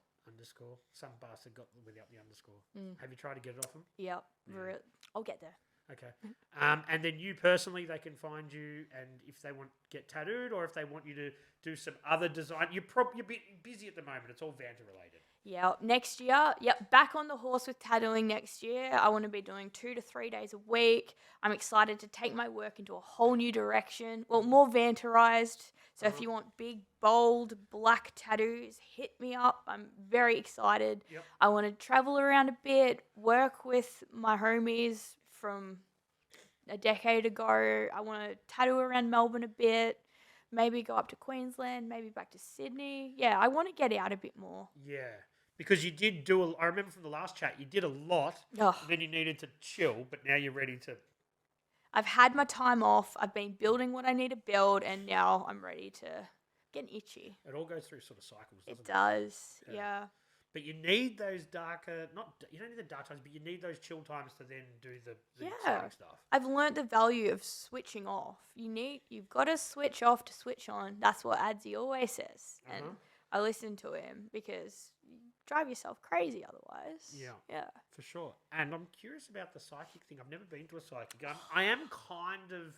Some bastard got without the underscore. Have you tried to get it off him? Yep. Yeah. I'll get there. Okay. And then you personally, they can find you, and if they want to get tattooed or if they want you to do some other design, you're a bit busy at the moment. It's all Vanta related. Yeah, next year, back on the horse with tattooing next year. I want to be doing 2 to 3 days a week. I'm excited to take my work into a whole new direction. Well, more Vantarized. So if you want big, bold, black tattoos, hit me up. I'm very excited. Yep. I want to travel around a bit, work with my homies from a decade ago. I want to tattoo around Melbourne a bit. Maybe go up to Queensland, maybe back to Sydney. Yeah, I want to get out a bit more. Yeah. Because you did I remember from the last chat, you did a lot, then you needed to chill, but now you're ready to... I've had my time off, I've been building what I need to build, and now I'm ready to get itchy. It all goes through sort of cycles, doesn't it? It does, yeah. But you need those darker, you don't need the dark times, but you need those chill times to then do the exciting stuff. I've learnt the value of switching off. You've got to switch off to switch on. That's what Adzi always says. And I listen to him because you drive yourself crazy otherwise. Yeah. For sure. And I'm curious about the psychic thing. I've never been to a psychic. I am kind of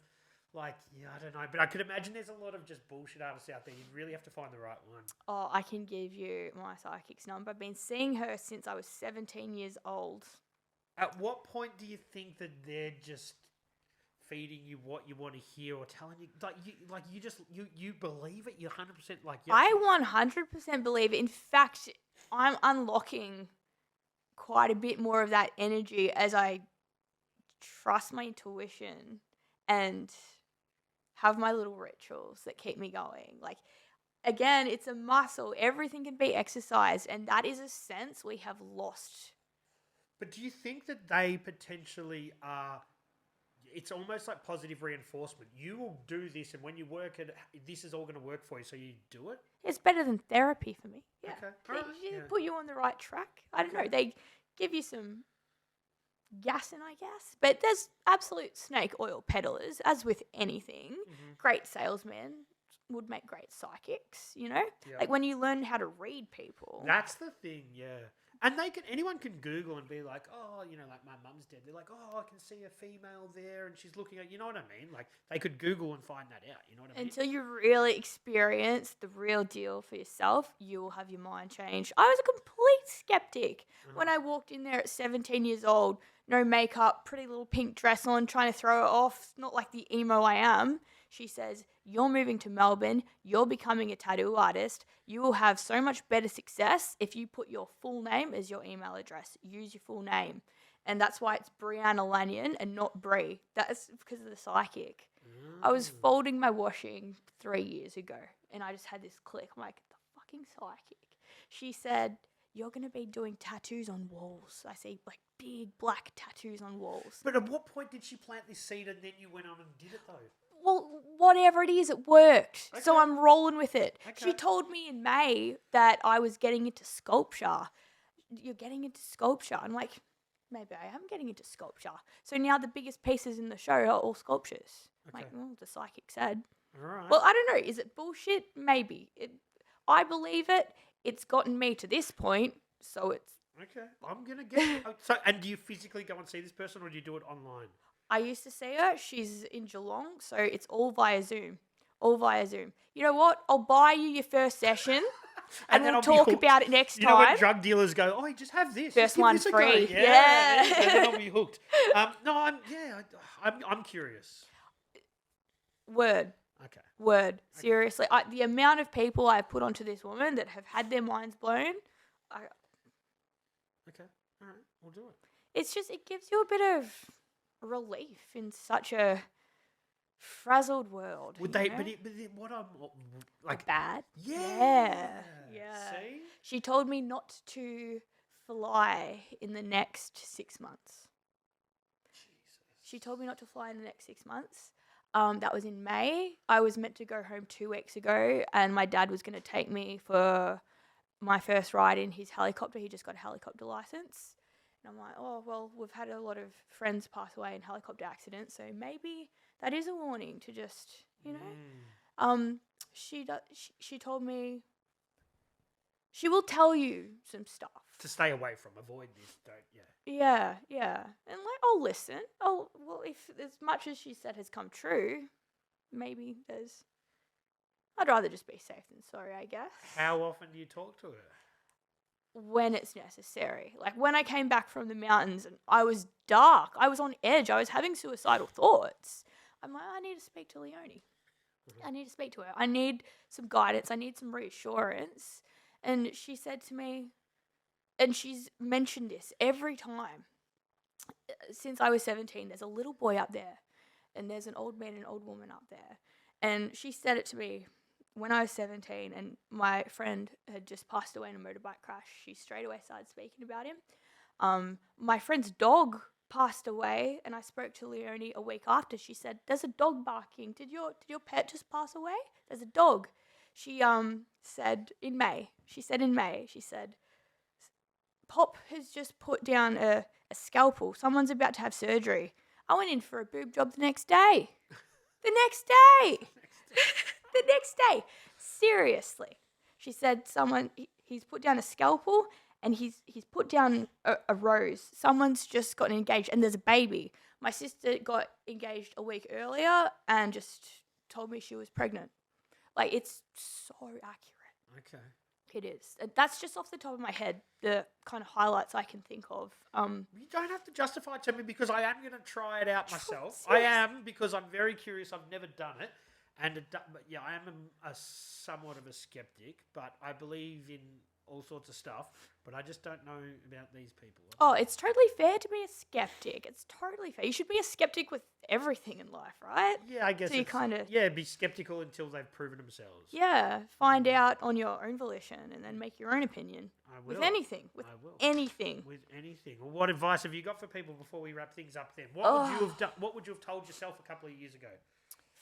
like, I don't know. But I could imagine there's a lot of just bullshit artists out there. You really have to find the right one. Oh, I can give you my psychic's number. I've been seeing her since I was 17 years old. At what point do you think that they're just feeding you what you want to hear or telling you? You believe it? You 100% like... I 100% believe it. In fact, I'm unlocking quite a bit more of that energy as I trust my intuition and have my little rituals that keep me going. Like, again, it's a muscle. Everything can be exercised, and that is a sense we have lost. But do you think that they potentially are... It's almost like positive reinforcement. You will do this, and when you work it, this is all going to work for you, so you do it? It's better than therapy for me. Yeah. Okay. They put you on the right track. I don't know. They give you some gassing, I guess. But there's absolute snake oil peddlers, as with anything. Great salesmen would make great psychics, you know? Yeah. Like when you learn how to read people. That's the thing, yeah. And anyone can Google and be like, oh, like my mum's dead. They're like, oh, I can see a female there and she's looking at, you know what I mean? Like they could Google and find that out, you know what I mean? Until you really experience the real deal for yourself, you will have your mind changed. I was a complete skeptic when I walked in there at 17 years old, no makeup, pretty little pink dress on, trying to throw it off, not like the emo I am. She says, you're moving to Melbourne, you're becoming a tattoo artist, you will have so much better success if you put your full name as your email address. Use your full name. And that's why it's Brea Lanyon and not Brie. That's because of the psychic. I was folding my washing 3 years ago, and I just had this click. I'm like, the fucking psychic. She said, you're going to be doing tattoos on walls. I see like big black tattoos on walls. But at what point did she plant this seed and then you went on and did it though? Well, whatever it is, it worked. Okay. So I'm rolling with it. Okay. She told me in May that I was getting into sculpture. You're getting into sculpture. I'm like, maybe I am getting into sculpture. So now the biggest pieces in the show are all sculptures. I'm like, well, the psychic said. All right. Well, I don't know. Is it bullshit? Maybe. I believe it. It's gotten me to this point, so it's... Okay. I'm going to get it. So, and do you physically go and see this person or do you do it online? I used to see her. She's in Geelong, so it's all via Zoom. All via Zoom. You know what? I'll buy you your first session, and we'll talk about it next time. You know when drug dealers go, oh, just have this. First one free. Yeah. And then I'll be hooked. I'm curious. Word. Okay. Word. Seriously. The amount of people I've put onto this woman that have had their minds blown. Okay. All right. We'll do it. It's just, it gives you a bit of relief in such a frazzled world. Would they? But what I'm like bad? Yeah. See? She told me not to fly in the next 6 months. Jesus. She told me not to fly in the next 6 months. That was in May. I was meant to go home 2 weeks ago, and my dad was going to take me for my first ride in his helicopter. He just got a helicopter license. And I'm like, oh, well, we've had a lot of friends pass away in helicopter accidents, so maybe that is a warning to just, you know. She told me she will tell you some stuff. To stay away from, avoid this, Yeah. And like, I'll listen. Well, if as much as she said has come true, maybe I'd rather just be safe than sorry, I guess. How often do you talk to her? When it's necessary. Like when I came back from the mountains and I was dark, I was on edge, I was having suicidal thoughts. I'm like, I need to speak to Leonie. I need to speak to her. I need some guidance. I need some reassurance. And she said to me, and she's mentioned this every time since I was 17, there's a little boy up there and there's an old man and an old woman up there. And she said it to me when I was 17 and my friend had just passed away in a motorbike crash. She straight away started speaking about him. My friend's dog passed away and I spoke to Leonie a week after. She said, there's a dog barking. Did your pet just pass away? There's a dog. She said in May, Pop has just put down a scalpel. Someone's about to have surgery. I went in for a boob job the next day. The next day. The next day. Seriously. She said he's put down a scalpel and he's put down a rose. Someone's just gotten engaged and there's a baby. My sister got engaged a week earlier and just told me she was pregnant. Like, it's so accurate. Okay. It is. That's just off the top of my head, the kind of highlights I can think of. You don't have to justify it to me because I am going to try it out myself. Seriously? I am, because I'm very curious. I've never done it. And but yeah, I am a somewhat of a skeptic, but I believe in all sorts of stuff, but I just don't know about these people. Oh, it's totally fair to be a skeptic. It's totally fair. You should be a skeptic with everything in life, right? Yeah, I guess. So you kind of be skeptical until they've proven themselves. Yeah, find out on your own volition and then make your own opinion. I will. With anything. With anything. With anything. Well, what advice have you got for people before we wrap things up then? What would you have done? What would you have told yourself a couple of years ago?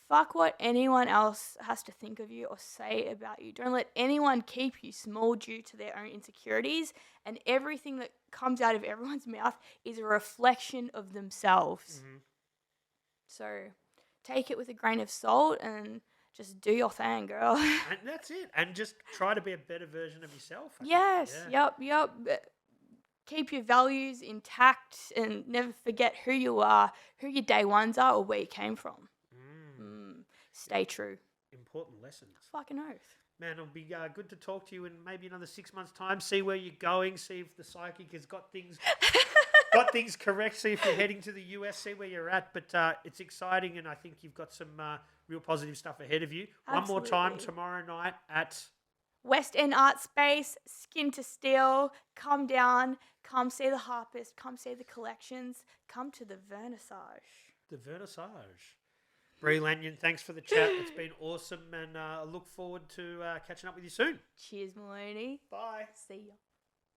Fuck what anyone else has to think of you or say about you. Don't let anyone keep you small due to their own insecurities, and everything that comes out of everyone's mouth is a reflection of themselves. Mm-hmm. So take it with a grain of salt and just do your thing, girl. And that's it. And just try to be a better version of yourself. Yes, yep. Keep your values intact and never forget who you are, who your day ones are, or where you came from. Stay true. Important lessons. Fucking oath. Man, it'll be good to talk to you in maybe another 6 months' time. See where you're going. See if the psychic has got things correct. See if you're heading to the US. See where you're at. But it's exciting, and I think you've got some real positive stuff ahead of you. Absolutely. One more time tomorrow night at West End Art Space, Skin to Steel. Come down. Come see the harpist. Come see the collections. Come to the vernissage. The vernissage. Brea Lanyon, thanks for the chat. It's been awesome, and I look forward to catching up with you soon. Cheers, Maloney. Bye. See ya.